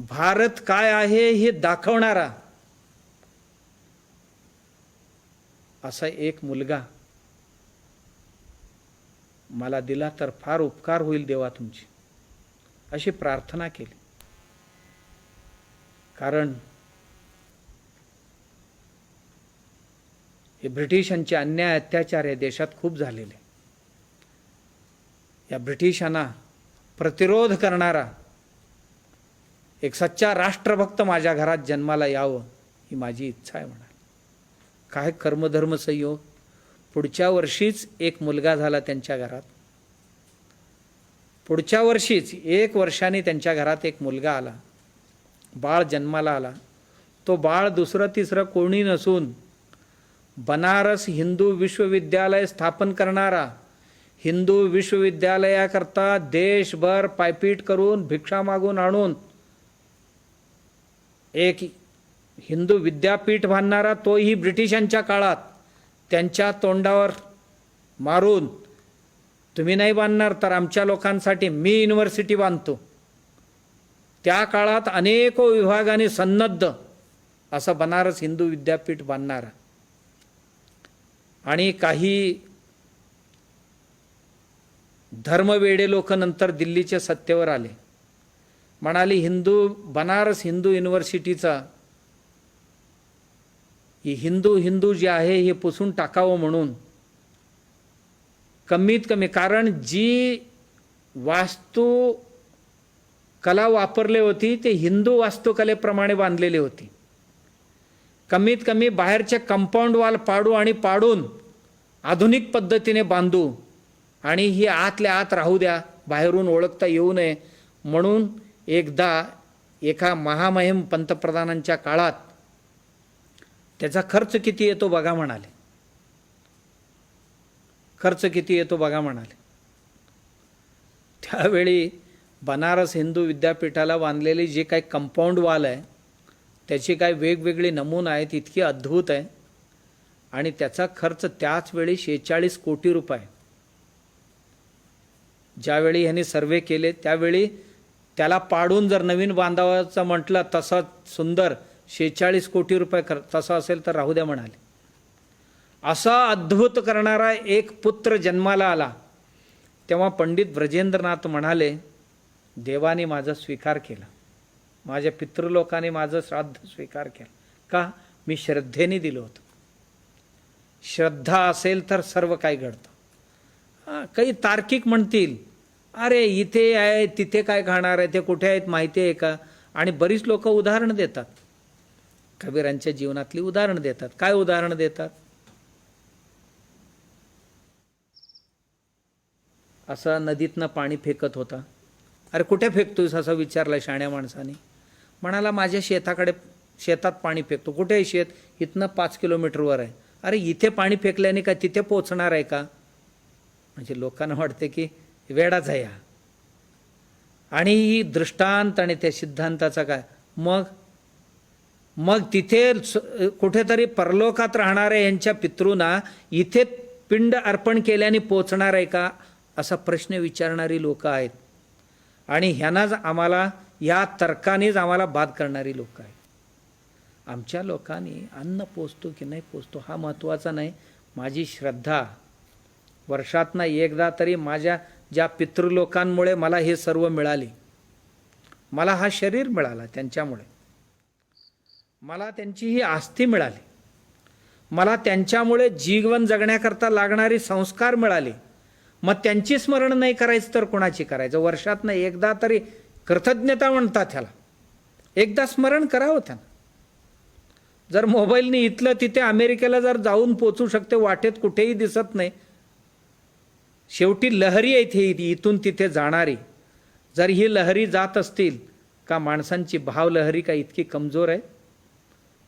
भारत काय आहे हे दाखवणारा असा एक मुलगा मला दिला तर फार उपकार होईल देवा तुमची, अशी प्रार्थना केली. कारण हे ब्रिटिशांचे अन्याय अत्याचार या देशात खूप झालेले. या ब्रिटिशांना प्रतिरोध करणारा एक सच्चा राष्ट्रभक्त माझ्या घरात जन्माला यावं ही माझी इच्छा आहे म्हणाल. काय कर्मधर्म संयोग, पुढच्या वर्षीच एक मुलगा झाला त्यांच्या घरात. पुढच्या वर्षीच 1 वर्षांनी त्यांच्या घरात एक मुलगा आला, बाळ जन्माला आला. तो बाळ दुसरं तिसरं कोणी नसून बनारस हिंदू विश्वविद्यालय स्थापन करणारा, हिंदू विश्वविद्यालयाकरता देशभर पायपीट करून भिक्षा मागून आणून एक हिंदू विद्यापीठ बांधणारा, तोही ब्रिटिशांच्या काळात, त्यांच्या तोंडावर मारून, तुम्ही नाही बांधणार तर आमच्या लोकांसाठी मी युनिव्हर्सिटी बांधतो. त्या काळात अनेको विभागाने सन्नद्ध असं बनारस हिंदू विद्यापीठ बांधणारा. आणि काही धर्मवेडे लोक नंतर दिल्लीच्या सत्तेवर आले, म्हणाली बनारस हिंदू युनिव्हर्सिटीचा ही हिंदू जे आहे हे पुसून टाकावं म्हणून कमीत कमी, कारण जी वास्तुकला वापरली होती ते हिंदू वास्तुकलेप्रमाणे बांधलेली होती. कमीत कमी बाहेरचे कंपाऊंड वॉल पाडून आधुनिक पद्धतीने बांधू आणि ही आतल्या आत राहू द्या, बाहेरून ओळखता येऊ नये म्हणून एकदा एका महामहिम पंतप्रधानांच्या काळात त्याचा खर्च किती येतो बघा म्हणाले. खर्च किती येतो बघा म्हणाले. त्यावेळी बनारस हिंदू विद्यापीठाला बांधलेली जे काही कंपाऊंड वॉल आहे त्याची काही वेगवेगळी नमुना आहेत, इतकी अद्भुत आहे. आणि त्याचा खर्च त्याच वेळी 46 कोटी रुपये. ज्यावेळी ह्यांनी सर्वे केले त्यावेळी त्याला पाडून जर नवीन बांधावाचं म्हटलं तसं सुंदर 46 कोटी रुपये तसं असेल तर राहू द्या म्हणाले. असा अद्भुत करणारा एक पुत्र जन्माला आला. तेव्हा पंडित ब्रजेंद्रनाथ म्हणाले, देवाने माझा स्वीकार केला, माझ्या पितृलोकाने माझं श्राद्ध स्वीकार केलं. का? मी श्रद्धेने दिलं होतं. श्रद्धा असेल तर सर्व काही घडतं. काही तार्किक म्हणतील, अरे इथे आहे तिथे काय खाणार आहे, ते कुठे आहेत माहिती आहे का? आणि बरीच लोक उदाहरणं देतात, कबीरांच्या जीवनातली उदाहरणं देतात. काय उदाहरणं देतात? असं नदीतनं पाणी फेकत होता. अरे कुठे फेकतोयस असं विचारलं शाण्या माणसाने. म्हणाला माझ्या शेतात पाणी फेकतो. कुठे आहे शेत? इथनं 5 किलोमीटरवर आहे. अरे इथे पाणी फेकल्याने का तिथे पोचणार आहे का? म्हणजे लोकांना वाटते की वेडाच आहे हा. आणि ही दृष्टांत आणि त्या सिद्धांताचा काय मग तिथे कुठेतरी परलोकात राहणाऱ्या यांच्या पितृंना इथे पिंड अर्पण केल्याने पोचणार आहे का असा प्रश्न विचारणारी लोक आहेत. आणि ह्यांनाच आम्हाला या तर्कानेच आम्हाला बाद करणारी लोक आहेत. आमच्या लोकांनी अन्न पोचतो की नाही पोचतो हा महत्त्वाचा नाही. माझी श्रद्धा, वर्षातनं एकदा तरी माझ्या ज्या पितृलोकांमुळे मला हे सर्व मिळाले, मला हा शरीर मिळाला त्यांच्यामुळे, मला त्यांची ही आस्ती मिळाली, मला त्यांच्यामुळे जीवन जगण्याकरता लागणारे संस्कार मिळाले. मग त्यांची स्मरण नाही करायचं तर कोणाची करायचं? वर्षातनं एकदा तरी कृतज्ञता म्हणतात ह्याला, एकदा स्मरण करावं त्यांना. जर मोबाईलने इथलं तिथे अमेरिकेला जर जाऊन पोचू शकते, वाटेत कुठेही दिसत नाही, शेवटी लहरी आहे इथून तिथे जाणारी. जर ही लहरी जात असतील का माणसांची भावलहरी का इतकी कमजोर आहे?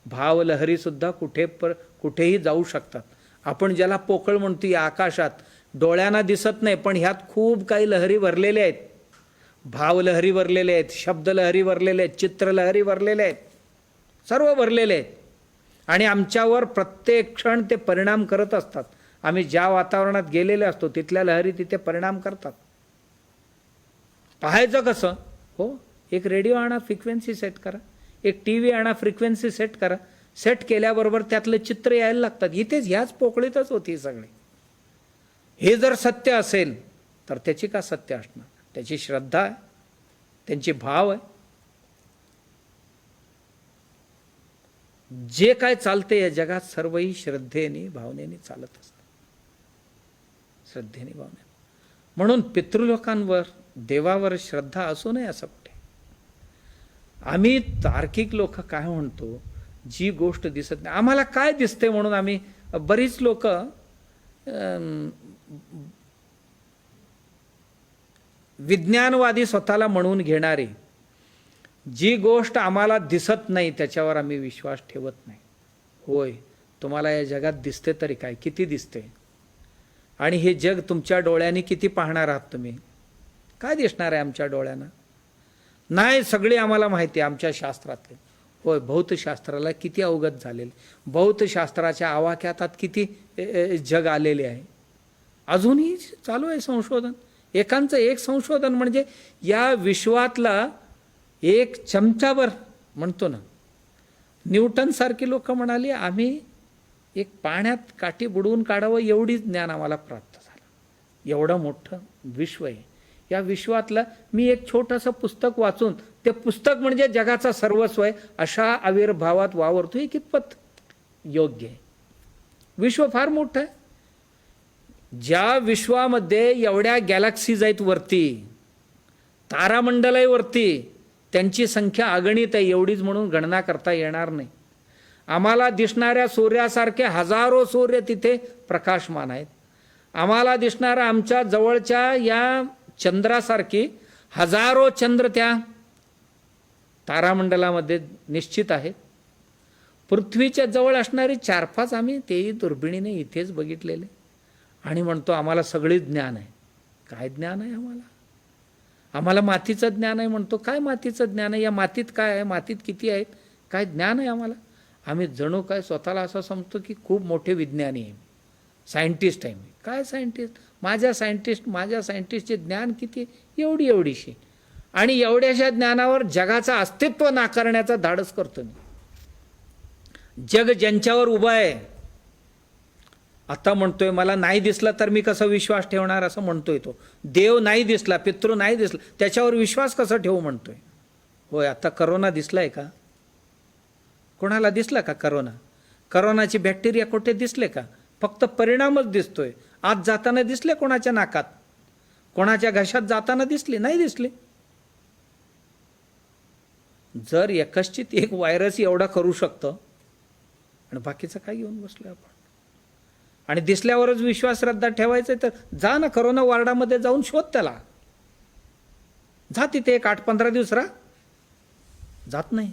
भावलहरीसुद्धा कुठेही जाऊ शकतात. आपण ज्याला पोकळ म्हणतो या आकाशात डोळ्यांना दिसत नाही, पण ह्यात खूप काही लहरी भरलेल्या आहेत. भावलहरी भरलेले आहेत, शब्दलहरी भरलेले आहेत, चित्रलहरी भरलेले आहेत, सर्व भरलेले आहेत. आणि आमच्यावर प्रत्येक क्षण ते परिणाम करत असतात. आम्ही ज्या वातावरणात गेलेले असतो तिथल्या लहरी तिथे परिणाम करतात. पाहायचं कसं? हो, एक रेडिओ आणा, फ्रिक्वेन्सी सेट करा, एक टी व्ही आणा, फ्रिक्वेन्सी सेट करा. सेट केल्याबरोबर त्यातलं चित्र यायला लागतात. इथेच ह्याच पोकळीतच होती सगळी. हे जर सत्य असेल तर त्याची का सत्य असणार? त्याची श्रद्धा आहे, त्यांची भाव आहे. जे काय चालते या जगात सर्वही श्रद्धेने भावनेने चालत असतं, श्रद्धेने भावनेने. म्हणून पितृलोकांवर, देवावर श्रद्धा असू नये असं कुठे. आम्ही तार्किक लोक काय म्हणतो, जी गोष्ट दिसत नाही आम्हाला काय दिसते म्हणून आम्ही, बरीच लोक विज्ञानवादी स्वतःला म्हणून घेणारे, जी गोष्ट आम्हाला दिसत नाही त्याच्यावर आम्ही विश्वास ठेवत नाही. होय, तुम्हाला या जगात दिसते तरी काय, किती दिसते, आणि हे जग तुमच्या डोळ्यांनी किती पाहणार आहात तुम्ही? काय दिसणार आहे आमच्या डोळ्यांना? नाही, सगळे आम्हाला माहिती आहे आमच्या शास्त्रातले. होय, भौतशास्त्राला किती अवगत झालेले, भौतशास्त्राच्या आवाक्यातात किती जग आलेले आहे. अजूनही चालू आहे संशोधन. एकांचं एक संशोधन म्हणजे या विश्वातला एक चमचाभर म्हणतो ना, न्यूटनसारखी लोक म्हणाली आम्ही एक पाण्यात काठी बुडवून काढावं एवढी ज्ञान आम्हाला प्राप्त झालं. एवढं मोठं विश्व आहे. या विश्वातलं मी एक छोटंसं पुस्तक वाचून, ते पुस्तक म्हणजे जगाचा सर्वस्व आहे अशा आविर्भावात वावरतो. हे कितपत योग्य आहे? विश्व फार मोठं आहे. ज्या विश्वामध्ये एवढ्या गॅलॅक्सीज आहेत वरती, तारामंडल आहे वरती, त्यांची संख्या अगणित आहे. एवढीच म्हणून गणना करता येणार नाही. आम्हाला दिसणाऱ्या सूर्यासारखे हजारो सूर्य तिथे प्रकाशमान आहेत. आम्हाला दिसणाऱ्या आमच्या जवळच्या या चंद्रासारखी हजारो चंद्र त्या तारामंडलामध्ये निश्चित आहेत. पृथ्वीच्या जवळ असणारी 4-5 आम्ही तेही दुर्बिणीने इथेच बघितलेले, आणि म्हणतो आम्हाला सगळे ज्ञान आहे. काय ज्ञान आहे आम्हाला? आम्हाला मातीचं ज्ञान आहे म्हणतो. काय मातीचं ज्ञान आहे? या मातीत काय आहे? मातीत किती आहेत? काय ज्ञान आहे आम्हाला? आम्ही जणू काय स्वतःला असं समजतो की खूप मोठे विज्ञानी आहे, सायंटिस्ट आहे मी. काय सायंटिस्ट? माझ्या सायंटिस्टचे ज्ञान किती? एवढीशी. आणि एवढ्याशा ज्ञानावर जगाचं अस्तित्व नाकारण्याचा धाडस करतो मी. जग ज्यांच्यावर उभं आहे, आता म्हणतोय मला नाही दिसला तर मी कसा विश्वास ठेवणार असं म्हणतोय तो. देव नाही दिसला, पितृ नाही दिसला, त्याच्यावर विश्वास कसा ठेवू म्हणतोय. होय, आता करोना दिसलाय का? कोणाला दिसला का करोना? करोनाची बॅक्टेरिया कुठे दिसले का? फक्त परिणामच दिसतोय. आत जाताना दिसले कोणाच्या नाकात, कोणाच्या घशात जाताना दिसले? नाही दिसले. जर एकश्चित एक व्हायरस एवढा करू शकतं, आणि बाकीचं काय घेऊन बसलोय आपण? आणि दिसल्यावरच विश्वास श्रद्धा ठेवायचा तर जा ना करोना वॉर्डामध्ये जाऊन शोध त्याला. जा तिथे एक 8-15 दिवस राहा. जात नाही.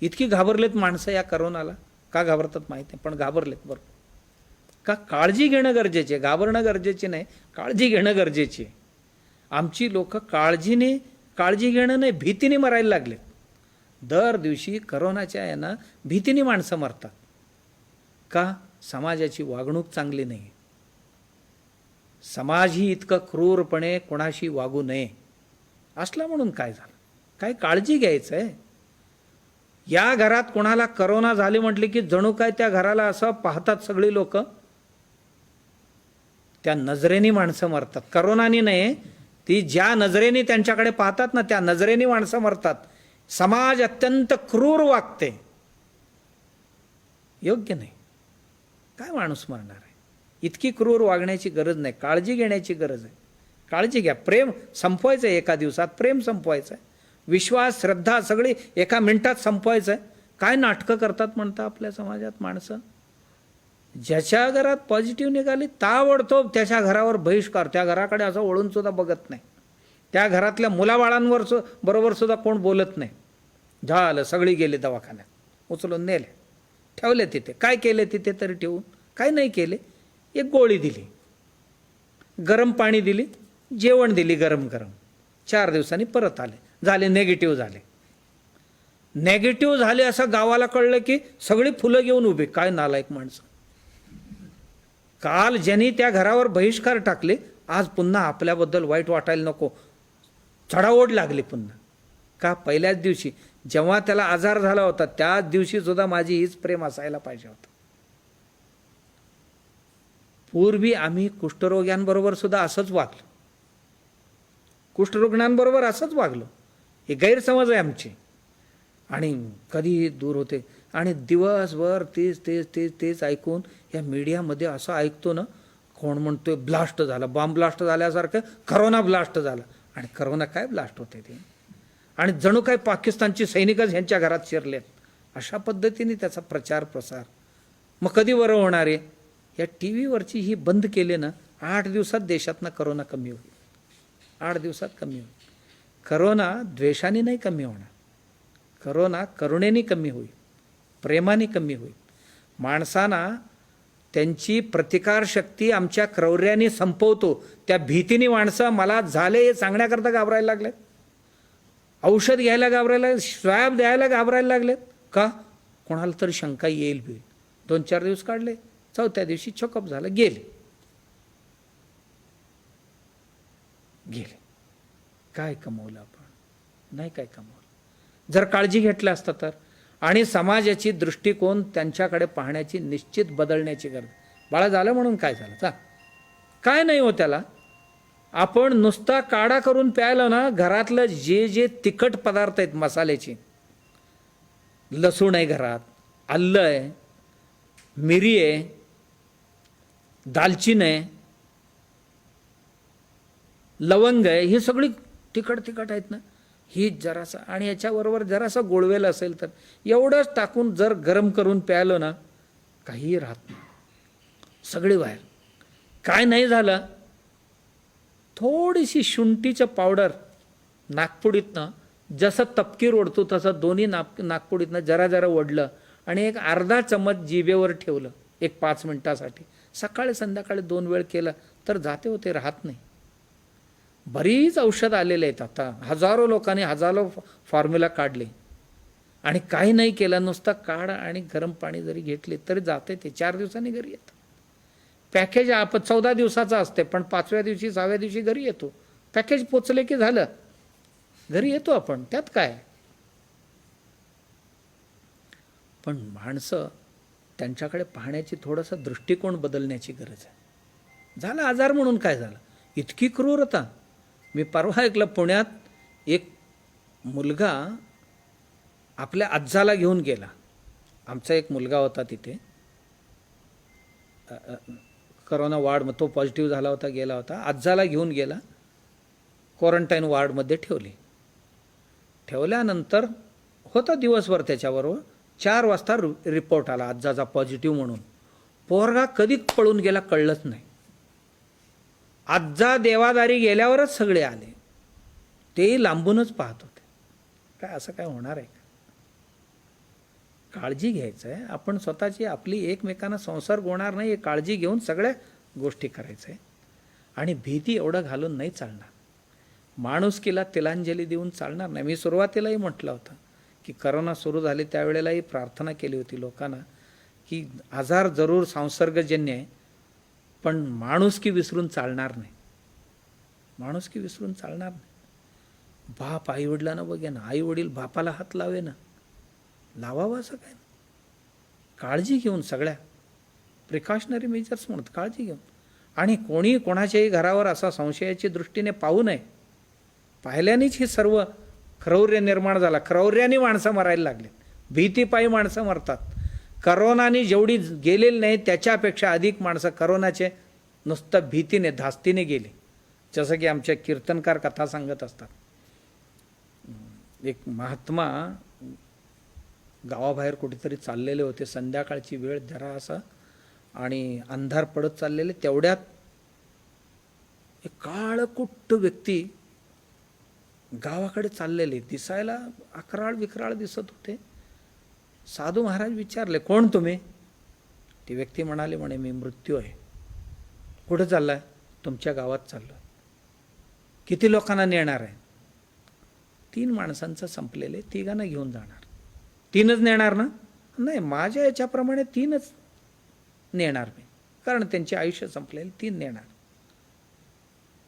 इतकी घाबरलेत माणसं या करोनाला. का घाबरतात माहिती आहे, पण घाबरलेत बरोबर. का? काळजी घेणं गरजेचे आहे, घाबरणं गरजेचे नाही, काळजी घेणं गरजेचे आहे. आमची लोक काळजी घेणं नाही, भीतीने मरायला लागलेत. दर दिवशी करोनाच्या यानं भीतीने माणसं मरतात. का? समाजाची वागणूक चांगली नाही. समाज ही इतकं क्रूरपणे कोणाशी वागू नये असला म्हणून काय झालं? काय काळजी घ्यायचं आहे? या घरात कोणाला करोना झाली म्हटले की जणू काय त्या घराला असं पाहतात सगळी लोक, त्या नजरेने माणसं मरतात. करोनानी नाही, ती ज्या नजरेने त्यांच्याकडे पाहतात ना, त्या नजरेने माणसं मरतात. समाज अत्यंत क्रूर वागते. योग्य नाही. काय माणूस मरणार आहे? इतकी क्रूर वागण्याची गरज नाही. काळजी घेण्याची गरज आहे. काळजी घ्या. प्रेम संपवायचं आहे, एका दिवसात प्रेम संपवायचं आहे. विश्वास श्रद्धा सगळी एका मिनिटात संपवायचं आहे. काय नाटकं करतात म्हणता आपल्या समाजात माणसं. ज्याच्या घरात पॉझिटिव्ह निघाली ताबडतोब त्याच्या घरावर बहिष्कार. त्या घराकडे असं वळून सुद्धा बघत नाही. त्या घरातल्या मुलाबाळांवर बरोबर सुद्धा कोण बोलत नाही. झालं, सगळी गेले दवाखान्यात, उचलून नेले, ठेवले तिथे. काय केले तिथे तरी ठेवून? काय नाही केले. एक गोळी दिली, गरम पाणी दिली, जेवण दिली गरम 4 दिवसांनी परत आले. झाले नेगेटिव्ह झाले असं गावाला कळलं की सगळी फुलं घेऊन उभे. काय नालायक माणसं. काल ज्यांनी त्या घरावर बहिष्कार टाकले, आज पुन्हा आपल्याबद्दल वाईट वाटायला नको, चढाओढ लागली पुन्हा. का? पहिल्याच दिवशी जेव्हा त्याला आजार झाला होता त्याच दिवशी सुद्धा माझी हीच प्रेम असायला पाहिजे होतं. पूर्वी आम्ही कुष्ठरोग्यांबरोबर सुद्धा असंच वागलो, कुष्ठरुग्णांबरोबर असंच वागलो. हे गैरसमज आहे आमचे, आणि कधी दूर होते. आणि दिवसभर तेच ऐकून या मीडियामध्ये असं ऐकतो ना, कोण म्हणतोय ब्लास्ट झाला, बॉम्ब ब्लास्ट झाल्यासारखं करोना ब्लास्ट झाला. आणि करोना काय ब्लास्ट होते ते, आणि जणू काय पाकिस्तानची सैनिकच ह्यांच्या घरात शिरलेत. अशा पद्धतीने त्याचा प्रचार प्रसार. मग कधी बरं होणार आहे? या टी व्हीवरची ही बंद केले ना, 8 दिवसात देशातनं करोना कमी होईल. 8 दिवसात कमी होईल. करोना द्वेषाने नाही कमी होणार, करोना करुणेने कमी होईल, प्रेमाने कमी होईल. माणसांना त्यांची प्रतिकारशक्ती आमच्या क्रौर्याने संपवतो. त्या भीतीने माणसं मला झाले हे सांगण्याकरता घाबरायला लागलेत, औषध घ्यायला घाबरायला, स्वॅब द्यायला घाबरायला लागलेत. का? कोणाला तरी शंका येईल बी. 2-4 दिवस काढले, 4थ्या दिवशी चोकअप झालं, गेले. काय कमवलं आपण? नाही काय कमवलं. जर काळजी घेतलं असतं तर. आणि समाजाची दृष्टिकोन त्यांच्याकडे पाहण्याची निश्चित बदलण्याची गरज. बाळा झालं म्हणून काय झालं? काय नाही हो त्याला. आपण नुसता काढा करून प्यायला ना, घरातलं जे जे तिखट पदार्थ आहेत मसाल्याचे, लसूण आहे घरात, आलं आहे, मिरी आहे, दालचिनी आहे, लवंग आहे, ही सगळी तिखट आहेत ना, ही जरासा आणि याच्याबरोबर जरासा गोळवेल असेल तर एवढंच टाकून जर गरम करून प्यायलो ना, काहीही राहत नाही, सगळे बाहेर. काय नाही झालं, थोडीशी शुंठीचं पावडर नागपुडीतनं जसं तपकीर ओढतो तसं दोन्ही नागपुडीतनं जरा जरा ओढलं आणि एक अर्धा चमच जिभेवर ठेवलं 5 मिनिटासाठी. सकाळी संध्याकाळी 2 वेळ केलं तर जाते होते, राहत नाही. बरीच औषध आलेले आहेत आता. हजारो लोकांनी हजारो फॉर्म्युला काढले आणि काही नाही केलं, नुसतं काढ आणि गरम पाणी जरी घेतले तरी जाते ते. 4 दिवसांनी घरी येतं. पॅकेज आपण 14 दिवसाचं असते, पण 5व्या दिवशी 6व्या दिवशी घरी येतो. पॅकेज पोचले की झालं, घरी येतो आपण, त्यात काय. पण माणसं त्यांच्याकडे पाहण्याची थोडासा दृष्टिकोन बदलण्याची गरज आहे. झाला आजार म्हणून काय झालं, इतकी क्रूरता. मी परवा ऐकलं, पुण्यात एक मुलगा आपल्या आज्जाला घेऊन गेला. आमचा एक मुलगा होता तिथे करोना वॉर्ड, तो पॉझिटिव्ह झाला होता, गेला होता. आज्जाला घेऊन गेला, क्वारंटाईन वॉर्डमध्ये ठेवल्यानंतर होता दिवसभर त्याच्याबरोबर. 4 वाजता रिपोर्ट आला आज्जाचा पॉझिटिव्ह म्हणून. पोरगा कधी पळून गेला कळलंच नाही. आज्जा देवादारी गेल्यावरच सगळे आले, तेही लांबूनच पाहत होते. काय असं काय होणार आहे का? काळजी घ्यायचं आहे आपण स्वतःची, आपली एकमेकांना संसर्ग होणार नाही, काळजी घेऊन सगळ्या गोष्टी करायचं आहे. आणि भीती एवढं घालून नाही चालणार. माणुसकीला तिलांजली देऊन चालणार नाही. मी सुरुवातीलाही म्हटलं होतं की करोना सुरू झाले त्यावेळेलाही प्रार्थना केली होती लोकांना की आजार जरूर संसर्गजन्य आहे, पण माणुसकी विसरून चालणार नाही. माणुसकी विसरून चालणार नाही. बाप आईवडिलांना बघे ना, आईवडील बापाला हात लावे ना, लावावं असं काय. काळजी घेऊन सगळ्या प्रिकॉशनरी मेजर्स म्हणत काळजी घेऊन. आणि कोणी कोणाच्याही घरावर असा संशयाची दृष्टीने पाहू नये. पाहिल्यानेच हे सर्व क्रौर्य निर्माण झाला. क्रौर्याने माणसं मरायला लागले, भीतीपायी माणसं मरतात. करोनाने जेवढी गेलेली नाही त्याच्यापेक्षा अधिक माणसं करोनाचे नुसतं भीतीने धास्तीने गेली. जसं की आमचे कीर्तनकार कथा सांगत असतात. एक महात्मा गावाबाहेर कुठेतरी चाललेले होते, संध्याकाळची वेळ जरा असा आणि अंधार पडत चाललेले. तेवढ्यात एक काळकुट्ट व्यक्ती गावाकडे चाललेले, दिसायला अकराळ विकराळ दिसत होते. साधू महाराज विचारले, कोण तुम्ही? ती व्यक्ती म्हणे मी मृत्यू आहे. कुठं चाललाय? तुमच्या गावात चाललो. किती लोकांना नेणार आहे? 3 माणसांचं संपलेले, 3घांना घेऊन जाणार. 3च नेणार ना? नाही, माझ्या याच्याप्रमाणे 3च नेणार मी, कारण त्यांचे आयुष्य संपलेले, 3 नेणार.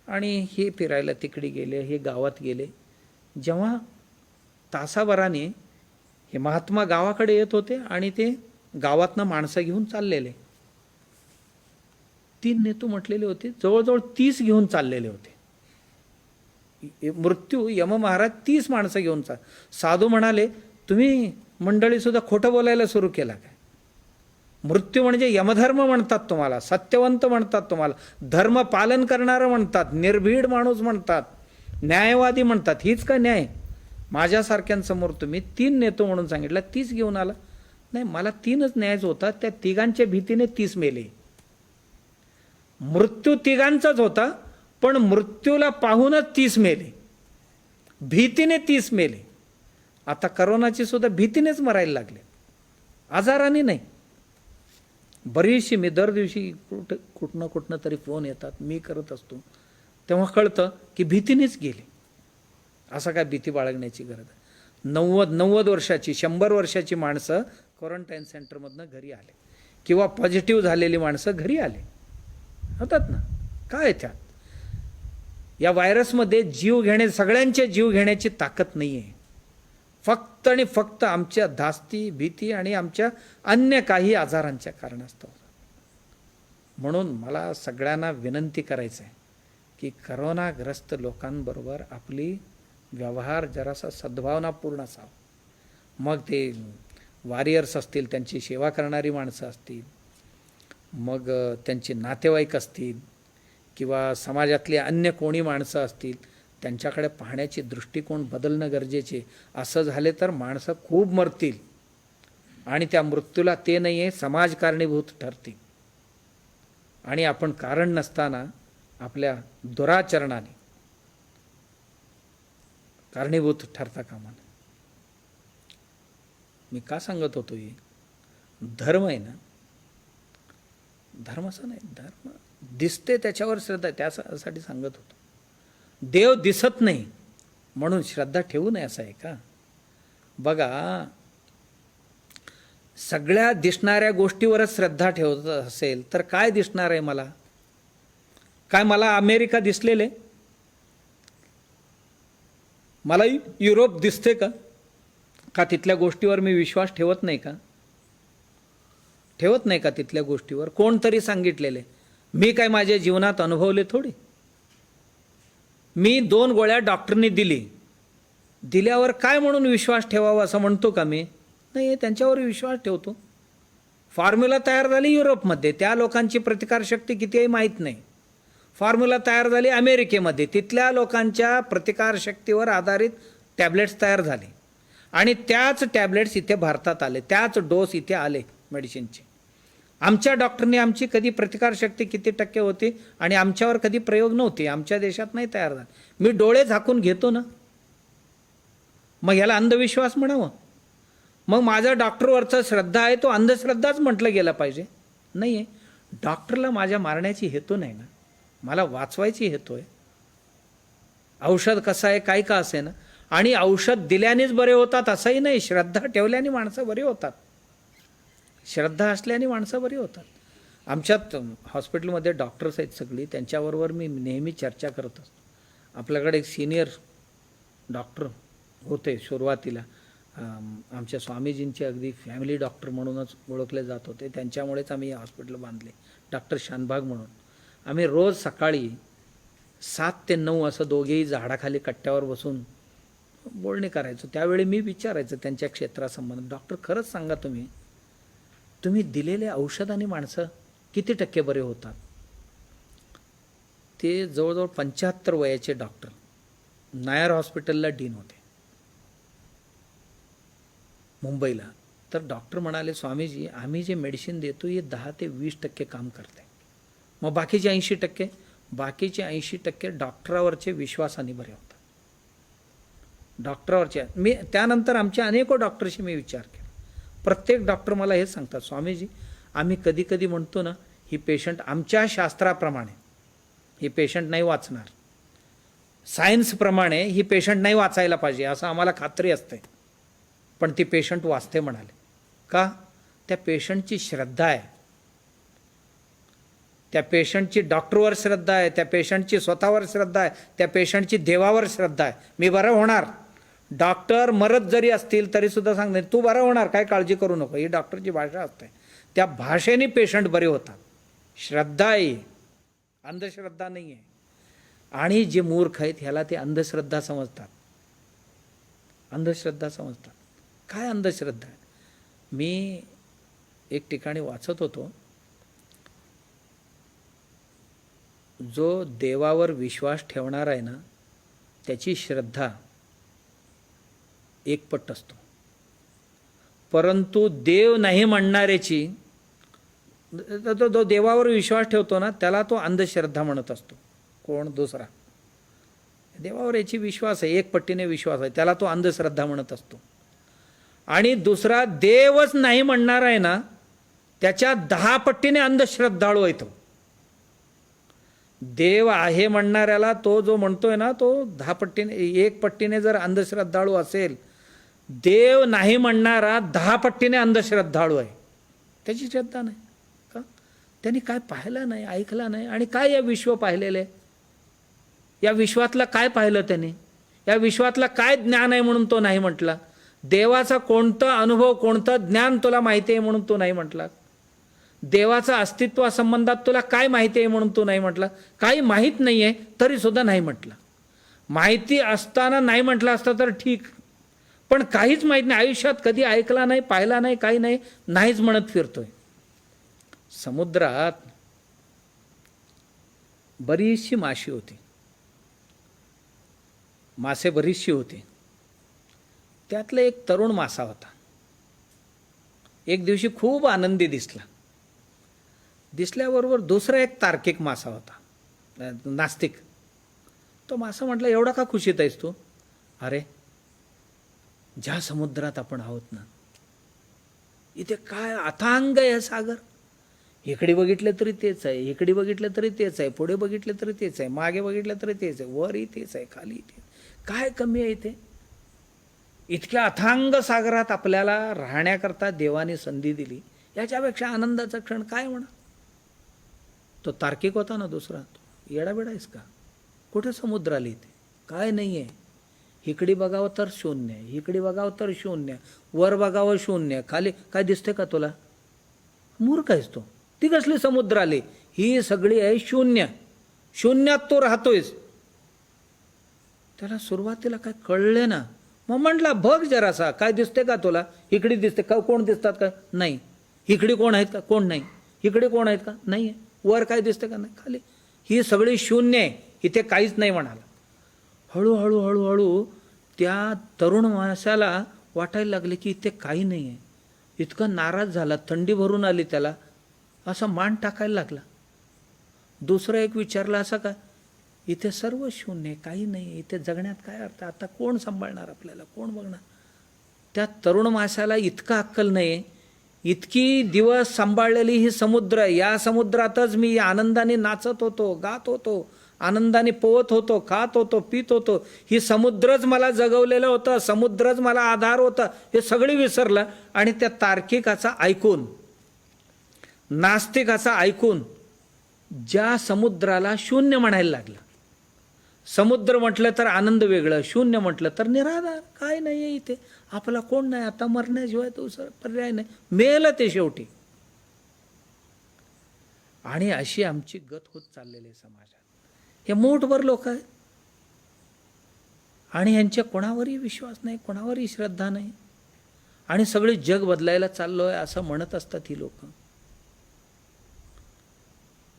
आणि हे फिरायला तिकडे गेले, हे गावात गेले. जेव्हा तासाभराने हे महात्मा गावाकडे येत होते आणि ते गावातनं माणसं घेऊन चाललेले. 3 नेतू म्हटलेले होते, जवळजवळ 30 घेऊन चाललेले होते. मृत्यू यम महाराज 30 माणसं घेऊन साधू म्हणाले, तुम्ही मंडळी सुद्धा खोटं बोलायला सुरू केला काय? मृत्यू म्हणजे यमधर्म म्हणतात तुम्हाला, सत्यवंत म्हणतात तुम्हाला, धर्म पालन करणारं म्हणतात, निर्भीड माणूस म्हणतात, न्यायवादी म्हणतात. हीच का न्याय? माझ्यासारख्यांसमोर तुम्ही 3 नेतो म्हणून सांगितलं, 30 घेऊन आला. नाही, मला 3च न्यायच होता. त्या 3घांच्या भीतीने 30 मेले. मृत्यू तिघांचाच होता, पण मृत्यूला पाहूनच 30 मेले, भीतीने 30 मेले. आता करोनाची सुद्धा भीतीनेच मरायला लागले, आजाराने नाही. बरीचशी मी दर दिवशी कुठनं तरी फोन येतात, मी करत असतो, तेव्हा कळतं की भीतीनेच गेले. असं काय भीती बाळगण्याची गरज आहे? 90 वर्षाची 100 वर्षाची माणसं क्वारंटाईन सेंटरमधनं घरी आले, किंवा पॉझिटिव्ह झालेली माणसं घरी आले होतात ना. काय त्यात या व्हायरसमध्ये जीव घेणे, सगळ्यांचे जीव घेण्याची ताकद नाही आहे. फक्त आणि फक्त आमच्या धास्ती, भीती आणि आमच्या अन्य काही आजारांच्या कारणास्तव. म्हणून मला सगळ्यांना विनंती करायचं आहे की करोनाग्रस्त लोकांबरोबर आपली व्यवहार जरासा सद्भावनापूर्ण असावा. मग ते वॉरियर्स असतील, त्यांची सेवा करणारी माणसं असतील, मग त्यांचे नातेवाईक असतील, किंवा समाजातली अन्य कोणी माणसं असतील, त्यांच्याकडे पाहण्याची दृष्टिकोन बदलणं गरजेचे. असं झाले तर माणसं खूप मरतील आणि त्या मृत्यूला ते नाही आहे, समाज कारणीभूत ठरतील. आणि आपण कारण नसताना आपल्या दुराचरणाने कारणीभूत ठरता कामा नये. मी का सांगत होतो? हे धर्म आहे ना, धर्म असं नाही, धर्म दिसते त्याच्यावर श्रद्धा, त्यासाठी सांगत होतो. देव दिसत नाही म्हणून श्रद्धा ठेवू नये असं आहे का? बघा, सगळ्या दिसणाऱ्या गोष्टीवरच श्रद्धा ठेवत असेल तर काय दिसणार आहे मला? काय मला अमेरिका दिसलेले? मला युरोप दिसते का? का तिथल्या गोष्टीवर मी विश्वास ठेवत नाही का? ठेवत नाही का तिथल्या गोष्टीवर? कोणतरी सांगितलेले, मी काय माझ्या जीवनात अनुभवले थोडी. मी 2 गोळ्या डॉक्टरनी दिल्यावर काय म्हणून विश्वास ठेवावा असं म्हणतो का मी? नाही, त्यांच्यावर विश्वास ठेवतो. फॉर्म्युला तयार झाली युरोपमध्ये, त्या लोकांची प्रतिकारशक्ती किती आहे माहीत नाही. फॉर्म्युला तयार झाली अमेरिकेमध्ये, तिथल्या लोकांच्या प्रतिकारशक्तीवर आधारित टॅब्लेट्स तयार झाले आणि त्याच टॅब्लेट्स इथे भारतात आले, त्याच डोस इथे आले मेडिसिनचे. आमच्या डॉक्टरने आमची कधी प्रतिकारशक्ती किती टक्के होती आणि आमच्यावर कधी प्रयोग नव्हते, आमच्या देशात नाही तयार झाला. मी डोळे झाकून घेतो ना, मग ह्याला अंधविश्वास म्हणावं? मग माझा डॉक्टरवरचा श्रद्धा आहे तो अंधश्रद्धाच म्हटलं गेला पाहिजे? नाही आहे. डॉक्टरला माझ्या मारण्याची हेतू नाही ना, मला वाचवायची हेतू आहे. औषध कसं आहे काय का असे ना, आणि औषध दिल्यानेच बरे होतात असंही नाही, श्रद्धा ठेवल्याने माणसं बरी होतात, श्रद्धा असल्याने माणसं बरी होतात. आमच्यात हॉस्पिटलमध्ये डॉक्टर्स आहेत सगळी, त्यांच्याबरोबर मी नेहमी चर्चा करत असतो. आपल्याकडे एक सिनियर डॉक्टर होते सुरुवातीला, आमच्या स्वामीजींचे अगदी फॅमिली डॉक्टर म्हणूनच ओळखले जात होते, त्यांच्यामुळेच आम्ही हॉस्पिटल बांधले, डॉक्टर शानभाग म्हणून. आम्ही रोज सकाळी 7 ते 9 असं दोघेही झाडाखाली कट्ट्यावर बसून बोलणे करायचो. त्यावेळी मी विचारायचं त्यांच्या क्षेत्रासंबंध, डॉक्टर खरंच सांगा तुम्ही दिलेल्या औषधाने माणसं किती टक्के बरे होतात? ते जवळजवळ 75 वयाचे डॉक्टर नायर हॉस्पिटलला डीन होते मुंबईला. तर डॉक्टर म्हणाले, स्वामीजी आम्ही जे मेडिसिन देतो हे 10 ते 20% काम करते, मग बाकीचे 80%? बाकीचे 80% डॉक्टरावरचे विश्वासाने बरे होतात, डॉक्टरावरचे. मी त्यानंतर आमच्या अनेको डॉक्टरशी मी विचार केला, प्रत्येक डॉक्टर मला हे सांगतात, स्वामीजी आम्ही कधी कधी म्हणतो ना, ही पेशंट आमच्या शास्त्राप्रमाणे ही पेशंट नाही वाचणार, सायन्सप्रमाणे ही पेशंट नाही वाचायला पाहिजे असं आम्हाला खात्री असते, पण ती पेशंट वाचते म्हणाले. का? त्या पेशंटची श्रद्धा आहे, त्या पेशंटची डॉक्टरवर श्रद्धा आहे, त्या पेशंटची स्वतःवर श्रद्धा आहे, त्या पेशंटची देवावर श्रद्धा आहे. मी बरं होणार. डॉक्टर मरत जरी असतील तरी सुद्धा सांगते तू बरं होणार, काय काळजी करू नको. ही डॉक्टरची भाषा असते, त्या भाषेने पेशंट बरे होतात. श्रद्धा आहे, अंधश्रद्धा नाही आहे. आणि जे मूर्ख आहेत ह्याला ते अंधश्रद्धा समजतात, अंधश्रद्धा समजतात. काय अंधश्रद्धा आहे? मी एक ठिकाणी वाचत होतो, जो देवावर विश्वास ठेवणार आहे ना त्याची श्रद्धा एकपट असतो, परंतु देव नाही म्हणणाऱ्याची तो देवावर विश्वास ठेवतो ना त्याला तो अंधश्रद्धा म्हणत असतो. कोण? दुसरा. देवावर याची विश्वास आहे, एक पट्टीने विश्वास आहे, त्याला तो अंधश्रद्धा म्हणत असतो. आणि दुसरा देवच नाही म्हणणार आहे ना त्याच्या 10 पट्टीने अंधश्रद्धाळू आहे तो. देव आहे म्हणणाऱ्याला तो जो म्हणतोय ना तो 10 पट्टीने, 1 पट्टीने जर अंधश्रद्धाळू असेल, देव नाही म्हणणारा 10 पट्टीने अंधश्रद्धाळू आहे. त्याची श्रद्धा नाही का? त्यांनी काय पाहिलं नाही, ऐकलं नाही. आणि काय या विश्व पाहिलेलं आहे? या विश्वातलं काय पाहिलं त्याने? या विश्वातलं काय ज्ञान आहे म्हणून तो नाही म्हटला? देवाचा कोणता अनुभव, कोणतं ज्ञान तुला माहिती आहे म्हणून तो नाही म्हटला? देवाचा अस्तित्वासंबंधात तुला काय माहिती आहे म्हणून तो नाही म्हटला? काही माहीत नाही आहे तरी सुद्धा नाही म्हटला. माहिती असताना नाही म्हटलं असतं तर ठीक, पण काहीच माहीत नाही, आयुष्यात कधी ऐकला नाही, पाहिला नाही, काही नाही, नाहीच म्हणत फिरतोय. समुद्रात बरीचशी माशी होती, मासे बरीचशी होती. त्यातला एक तरुण मासा होता. एक दिवशी खूप आनंदी दिसला. दिसल्याबरोबर दुसरा एक तार्किक मासा होता, नास्तिक. तो मासा म्हटला, एवढा का खुशीत आहेस तू? अरे, ज्या समुद्रात आपण आहोत ना, इथे काय अथांग आहे सागर. इकडे बघितलं तरी तेच आहे, इकडे बघितलं तरी तेच आहे, पुढे बघितलं तरी तेच आहे, मागे बघितलं तरी तेच आहे, वरही तेच आहे, खाली तेच. काय कमी आहे इथे? इतक्या अथांग सागरात आपल्याला राहण्याकरता देवाने संधी दिली, याच्यापेक्षा आनंदाचा क्षण काय म्हणा? तो तार्किक होता ना दुसरा, तो येडाबेडा आहेस का? कुठे समुद्र आली इथे? काय नाही आहे. इकडे बघावं तर शून्य, इकडे बघावं तर शून्य, वर बघावं शून्य, खाली काय दिसते का तुला? मूर्ख आहेस तो. ती कसली समुद्र आली? ही सगळी आहे शून्य. शून्यात तो राहतोयस. त्याला सुरुवातीला काय कळले ना. मग म्हटला, बघ जरासा, काय दिसते का तुला? इकडे दिसते का? कोण दिसतात का? नाही. इकडे कोण आहेत का? कोण नाही. इकडे कोण आहेत का? नाही. वर काय दिसते का? नाही. खाली ही सगळी शून्य आहे, इथे काहीच नाही म्हणाला. हळूहळू हळूहळू त्या तरुण माणसाला वाटायला लागले की इथे काही नाही आहे. इतका नाराज झाला, थंडी भरून आली त्याला, असा मान टाकायला लागला. दुसरा एक विचारला, असा का? इथे सर्व शून्य, काही नाही, इथे जगण्यात काय अर्थ? आता कोण सांभाळणार आपल्याला? कोण बघणार? त्या तरुण माणसाला इतका अक्कल नाही, इतकी दिवस सांभाळलेली ही समुद्र, या समुद्रातच मी आनंदाने नाचत होतो, गात होतो, आनंदाने पोहत होतो, खात होतो, पित होतो. ही समुद्रच मला जगवलेलं होतं, समुद्रच मला आधार होता, हे सगळी विसरलं. आणि त्या तार्किकाचा ऐकून, नास्तिकाचा ऐकून ज्या समुद्राला शून्य म्हणायला लागला. समुद्र म्हटलं तर आनंद वेगळं, शून्य म्हटलं तर निराधार, काय नाही आहे इथे, आपला कोण नाही, आता मरण्याशिवाय तो पर्याय नाही, मेलं ते शेवटी. आणि अशी आमची गत होत चाललेली आहे समाजात. हे मोठभर लोक आहेत आणि यांच्या कोणावरही विश्वास नाही, कोणावरही श्रद्धा नाही, आणि सगळे जग बदलायला चाललो आहे असं म्हणत असतात ही लोक.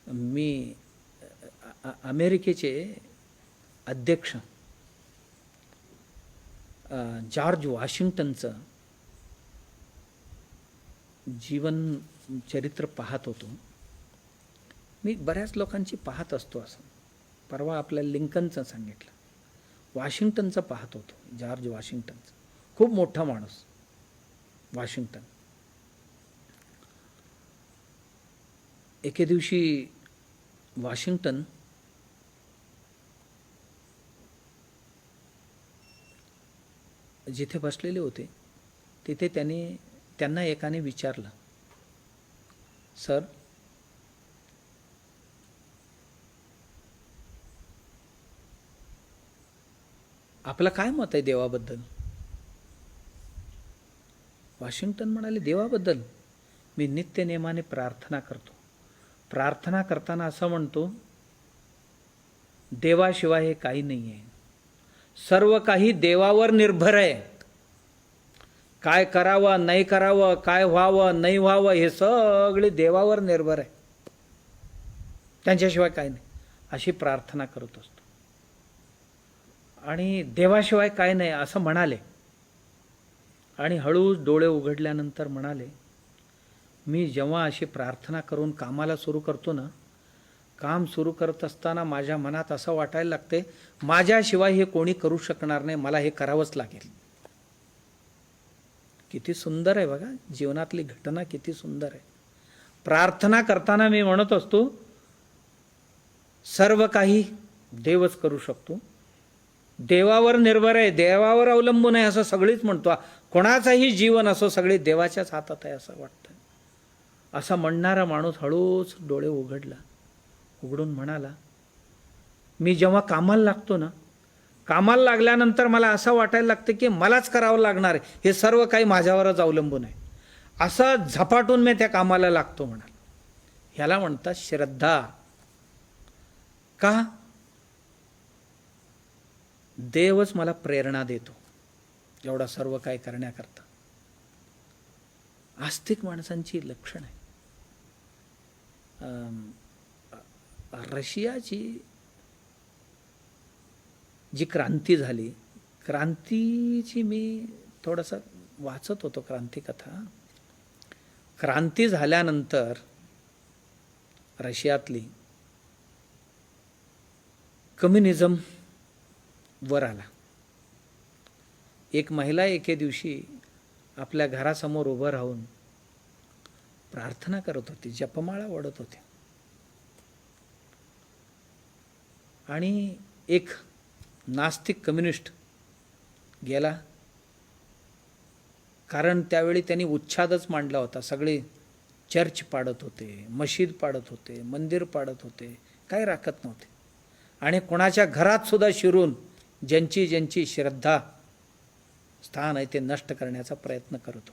मी अमेरिकेचे अध्यक्ष जॉर्ज वॉशिंग्टनचं जीवन चरित्र पाहत होतो. मी बऱ्याच लोकांची पाहत असतो असं. परवा आपल्या लिंकनचं सांगितलं, वॉशिंग्टनचं पाहत होतो, जॉर्ज वॉशिंग्टनचं. खूप मोठा माणूस वॉशिंग्टन. एके दिवशी वॉशिंग्टन जिथे बसलेले होते तिथे त्यांना एकाने विचारलं, सर, आपलं काय मत आहे देवाबद्दल? वॉशिंग्टन म्हणाले, देवाबद्दल मी नित्य नेमाने प्रार्थना करतो. प्रार्थना करताना असं म्हणतो, देवाशिवाय हे काही नाही आहे, सर्व काही देवावर निर्भर आहे. काय करावं नाही करावं, काय व्हावं नाही व्हावं, हे सगळे देवावर निर्भर आहे, त्यांच्याशिवाय काही नाही, अशी प्रार्थना करत असतो. आणि देवाशिवाय काय नाही असं म्हणाले. आणि हळूच डोळे उघडल्यानंतर म्हणाले, मी जेव्हा अशी प्रार्थना करून कामाला सुरू करतो ना, काम सुरू करत असताना माझ्या मनात असं वाटायला लागते, माझ्याशिवाय हे कोणी करू शकणार नाही, मला हे करावंच लागेल. किती सुंदर आहे बघा, जीवनातली घटना किती सुंदर आहे. प्रार्थना करताना मी म्हणत असतो, सर्व काही देवच करू शकतो, देवावर निर्भर आहे, देवावर अवलंबून आहे असं सगळीच म्हणतो. कोणाचाही जीवन असो सगळे देवाच्याच हातात आहे असं वाटतं. असा म्हणणारा माणूस हळूच डोळे उघडून म्हणाला, मी जेव्हा कामाला लागतो ना, कामाला लागल्यानंतर मला असं वाटायला लागतं की मलाच करावं लागणार आहे, हे सर्व काही माझ्यावरच अवलंबून आहे. असं झपाटून मी त्या कामाला लागतो म्हणाला. ह्याला म्हणतात श्रद्धा. का? देवच मला प्रेरणा देतो एवढा सर्व काय करण्याकरता. आस्तिक माणसांची लक्षण आहे. रशियाची जी क्रांती झाली, क्रांतीची मी थोडंसं वाचत होतो क्रांतिकथा. क्रांती झाल्यानंतर रशियातली कम्युनिझम वर आला. एक महिला एके दिवशी आपल्या घरासमोर उभं राहून प्रार्थना करत होती, जपमाळा ओढत होती. आणि एक नास्तिक कम्युनिस्ट गेला, कारण त्यावेळी त्यांनी उच्छादच मांडला होता. सगळे चर्च पाडत होते, मशीद पाडत होते, मंदिर पाडत होते, काही राखत नव्हते. आणि कोणाच्या घरात सुद्धा शिरून ज्यांची ज्यांची श्रद्धा स्थान आहे ते नष्ट करण्याचा प्रयत्न करत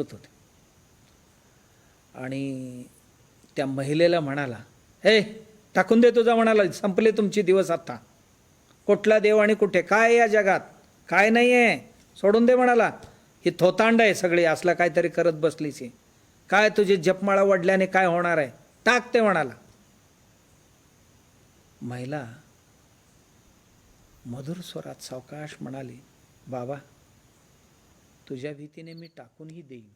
होते. आणि त्या महिलेला म्हणाला, हे टाकून दे तुझा, म्हणाला संपले तुमचे दिवस आता. कुठला देव आणि कुठे काय या जगात काय नाही आहे, सोडून दे म्हणाला. ही थोतांड आहे सगळी, असला काहीतरी करत बसलीच. काय तुझे जपमाळा वडल्याने काय होणार आहे, टाक ते म्हणाला. महिला मधुर स्वरात सावकाश म्हणाली, बाबा तुझ्या भीतीने मी टाकूनही देईन.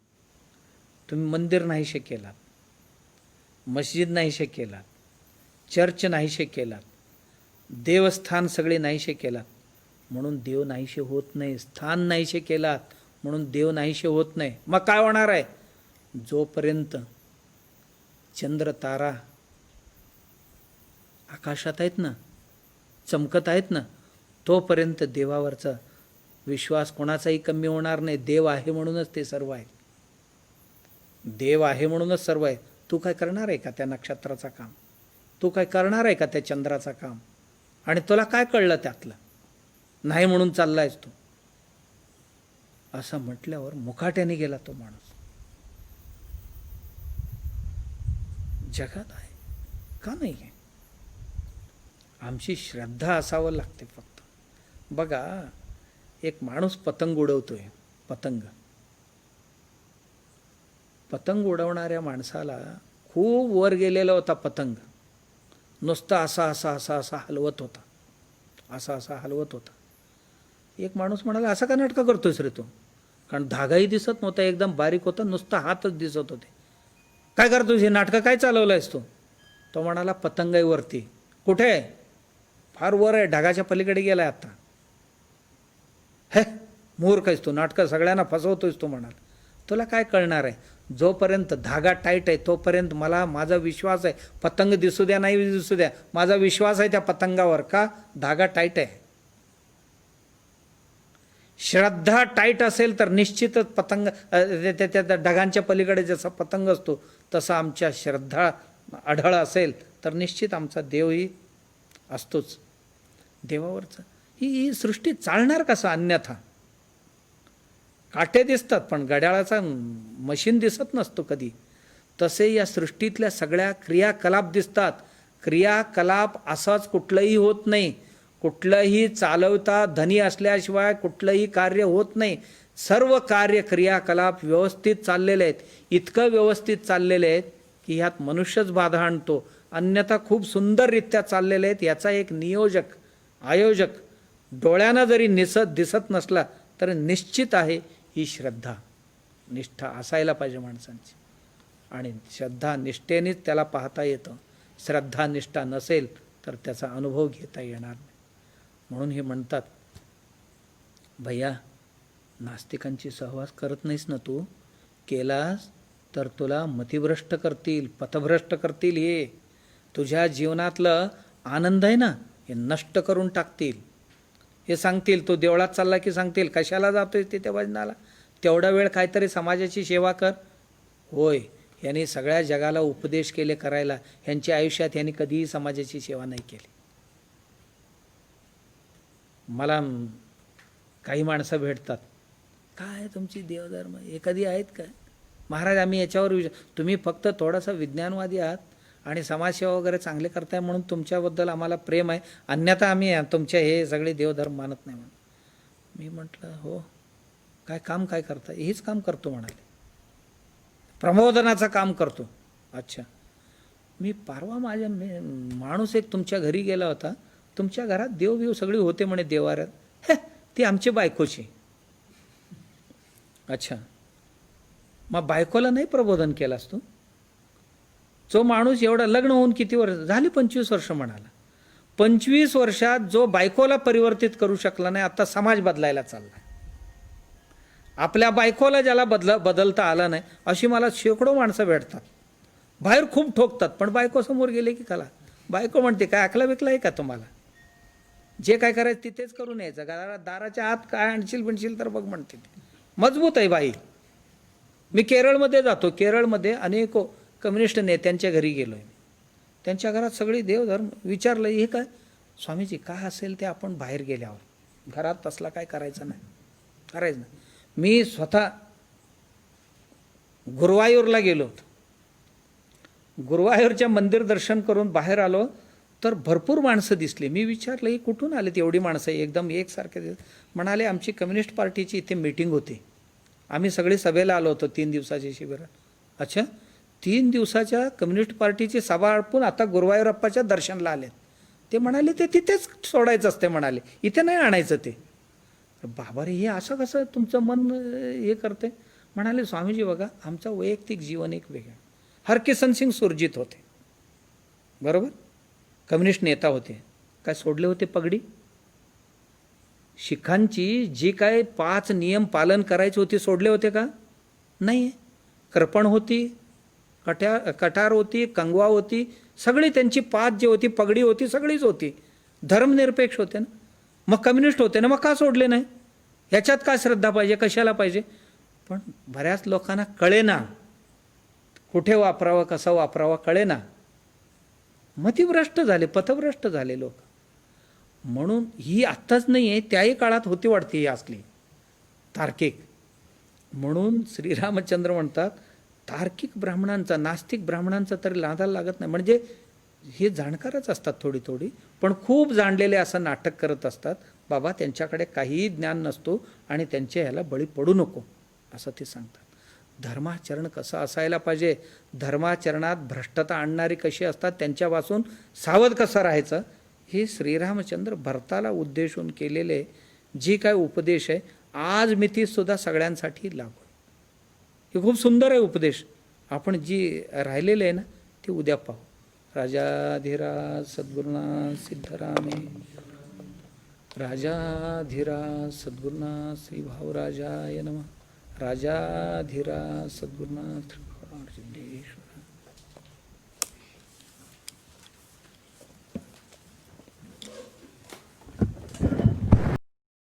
तुम्ही मंदिर नाहीशे केलात, मस्जिद नाहीशे केलात, चर्च नाहीशे केलात, देवस्थान सगळे नाहीशे केलात म्हणून देव नाहीशे होत नाही. स्थान नाहीशे केलात म्हणून देव नाहीशे होत नाही. मग काय होणार आहे? जोपर्यंत चंद्र तारा आकाशात आहेत ना, चमकत आहेत ना, तोपर्यंत देवावरचा विश्वास कोणाचाही कमी होणार नाही. देव आहे म्हणूनच ते सर्व आहे. देव आहे म्हणूनच सर्व आहे. तू काय करणार आहे का त्या नक्षत्राचा काम? तू काय करणार आहे का त्या चंद्राचा काम? आणि तुला काय कळलं त्यातलं? नाही म्हणून चाललायस तू. असं म्हटल्यावर मुकाट्याने गेला तो माणूस. जगात आहे का नाही आहे? आमची श्रद्धा असावं लागते फक्त. बघा, एक माणूस पतंग उडवतोय. पतंग उडवणाऱ्या माणसाला खूप वर गेलेला होता पतंग. नुसता असा हलवत होता, असा हलवत होता. एक माणूस म्हणाला, असं का नाटकं करतोयस रे तू? कारण धागाही दिसत नव्हता, एकदम बारीक होता, नुसता हातच दिसत होते. काय करतोस, हे नाटकं काय चालवलंयस तू? तो म्हणाला, पतंग आहे वरती. कुठे? फार वर आहे, ढगाच्या पलीकडे गेलाय आता. हे मूर्ख आहेस तू, नाटकं सगळ्यांना फसवतोयस तू म्हणाला. तुला काय कळणार आहे? जोपर्यंत धागा टाईट आहे तोपर्यंत मला माझा विश्वास आहे. पतंग दिसू द्या नाही दिसू द्या, माझा विश्वास आहे त्या पतंगावर. का? धागा टाईट आहे. श्रद्धा टाईट असेल तर निश्चितच पतंग, त्या ढगांच्या पलीकडे जसा पतंग असतो तसा आमच्या श्रद्धा अढळ असेल तर निश्चित आमचा देवही असतोच. देवावरचं ही सृष्टी चालणार कसं अन्यथा? काटे दिसतात पण घड्याळाचा मशीन दिसत नसतो कधी. तसे या सृष्टीतल्या सगळ्या क्रियाकलाप दिसतात. क्रियाकलाप असाच कुठलंही होत नाही. कुठलंही चालवता धनी असल्याशिवाय कुठलंही कार्य होत नाही. सर्व कार्य क्रियाकलाप व्यवस्थित चाललेले आहेत. इतकं व्यवस्थित चाललेले आहेत की ह्यात मनुष्यच बाधा आणतो, अन्यथा खूप सुंदररित्या चाललेले आहेत. याचा एक नियोजक, आयोजक डोळ्यानं जरी दिसत नसला तर निश्चित आहे ही श्रद्धा. निष्ठा असायला पाहिजे माणसांची, आणि श्रद्धा निष्ठेनेच त्याला पाहता येतं. श्रद्धा निष्ठा नसेल तर त्याचा अनुभव घेता येणार नाही. म्हणून हे म्हणतात, भैया नास्तिकांची सहवास करत नाहीस ना तू, केलास तर तुला मतिभ्रष्ट करतील, पथभ्रष्ट करतील. हे तुझ्या जीवनातलं आनंद आहे ना हे नष्ट करून टाकतील. हे सांगतील, तो देवळात चालला की सांगतील कशाला जातोय तिथे भजनाला, तेवढा वेळ काहीतरी समाजाची सेवा कर. होय, यांनी सगळ्या जगाला उपदेश केले करायला, ह्यांच्या आयुष्यात यांनी कधीही समाजाची सेवा नाही केली. मला काही माणसं भेटतात, काय तुमची देवधर्म हे कधी आहेत काय महाराज, आम्ही याच्यावर तुम्ही फक्त थोडासा विज्ञानवादी आहात आणि समाजसेवा वगैरे चांगले करताय म्हणून तुमच्याबद्दल आम्हाला प्रेम आहे, अन्यथा आम्ही तुमच्या हे सगळे देवधर्म मानत नाही म्हणून. मी म्हटलं हो, काय काम काय करता? हेच काम करतो म्हणाले, प्रबोधनाचं काम करतो. अच्छा, मी परवा माझ्या माणूस एक तुमच्या घरी गेला होता, तुमच्या घरात देवबिव सगळी होते म्हणे देवाऱ्यात. ती आमची बायकोची. अच्छा, मग बायकोला नाही प्रबोधन केलास तू? जो माणूस एवढा लग्न होऊन किती वर्ष झाली? 25 वर्ष म्हणाला. 25 वर्षात जो बायकोला परिवर्तित करू शकला नाही, आता समाज बदलायला चालला. आपल्या बायकोला ज्याला बदलता आला नाही, अशी मला शेकडो माणसं भेटतात. बाहेर खूप ठोकतात, पण बायको समोर गेले की कला बायको म्हणते, काय अकला बिकला आहे का तुम्हाला? जे काय करायचं तिथेच करून यायचं, दाराच्या आत काय आणशील बिणशील तर बघ म्हणते. मजबूत आहे बाई. मी केरळमध्ये जातो, केरळमध्ये अनेक कम्युनिस्ट नेत्यांच्या घरी गेलो आहे. त्यांच्या घरात सगळी देवधर्म. विचारलं, हे काय स्वामीजी? काय असेल ते आपण बाहेर गेल्यावर, घरात तसला काय करायचं नाही, करायचं नाही. मी स्वतः गुरुवायूरला गेलो होतो. गुरुवायूरच्या मंदिर दर्शन करून बाहेर आलो तर भरपूर माणसं दिसली. मी विचारलं, ही कुठून आले एवढी माणसं एकदम एकसारखे? म्हणाले, आमची कम्युनिस्ट पार्टीची इथे मीटिंग होती, आम्ही सगळे सभेला आलो होतो 3 दिवसाच्या शिबिरात. अच्छा, 3 दिवसाच्या कम्युनिस्ट पार्टीची सभा आटपून आता गुरुवायूरप्पाच्या दर्शनला आले. ते म्हणाले, ते तिथेच सोडायचं असते म्हणाले, इथे नाही आणायचं ते. बाबा रे, हे असं कसं तुमचं मन हे करते? म्हणाले, स्वामीजी बघा, आमचं वैयक्तिक जीवन एक वेगळं. हरकिशन सिंग सुरजीत होते, बरोबर, कम्युनिस्ट नेता होते. काय सोडले होते पगडी? शिखांची जी काय 5 नियम पालन करायची होती सोडले होते का? नाही. कृपण होती, कटार होती, कंगवा होती, सगळी त्यांची 5 जी होती, पगडी होती, सगळीच होती. धर्मनिरपेक्ष होते ना. मग कम्युनिस्ट होते ना, मग का सोडले नाही? ह्याच्यात काय श्रद्धा पाहिजे, कशाला पाहिजे? पण बऱ्याच लोकांना कळेना, कुठे वापरावं, कसं वापरावं कळेना. मतिभ्रष्ट झाले, पथभ्रष्ट झाले लोक. म्हणून ही आत्ताच नाही आहे, त्याही काळात होती वाटते ही असली तार्किक. म्हणून श्रीरामचंद्र म्हणतात, तार्किक ब्राह्मणांचा, नास्तिक ब्राह्मणांचा तरी नादाला लागत नाही. म्हणजे हे जाणकारच असतात थोडी थोडी, पण खूप जाणलेले असं नाटक करत असतात. बाबा त्यांच्याकडे काहीही ज्ञान नसतो आणि त्यांच्या ह्याला बळी पडू नको असं ते सांगतात. धर्माचरण कसं असायला पाहिजे, धर्माचरणात भ्रष्टता आणणारी कशी असतात त्यांच्यापासून सावध कसं राहायचं, हे श्रीरामचंद्र भरताला उद्देशून केलेले जी काय उपदेश आहे, आज मितीसुद्धा सगळ्यांसाठी लागू. हे खूप सुंदर आहे उपदेश. आपण जी राहिलेले आहे ना ती उद्या पाहू. राजाधिराज सद्गुरुनाथ सिद्धरामे, राजाधिराज सद्गुरुनाथ श्री भाऊराजाय नमः, राजाधिराज सद्गुरुनाथ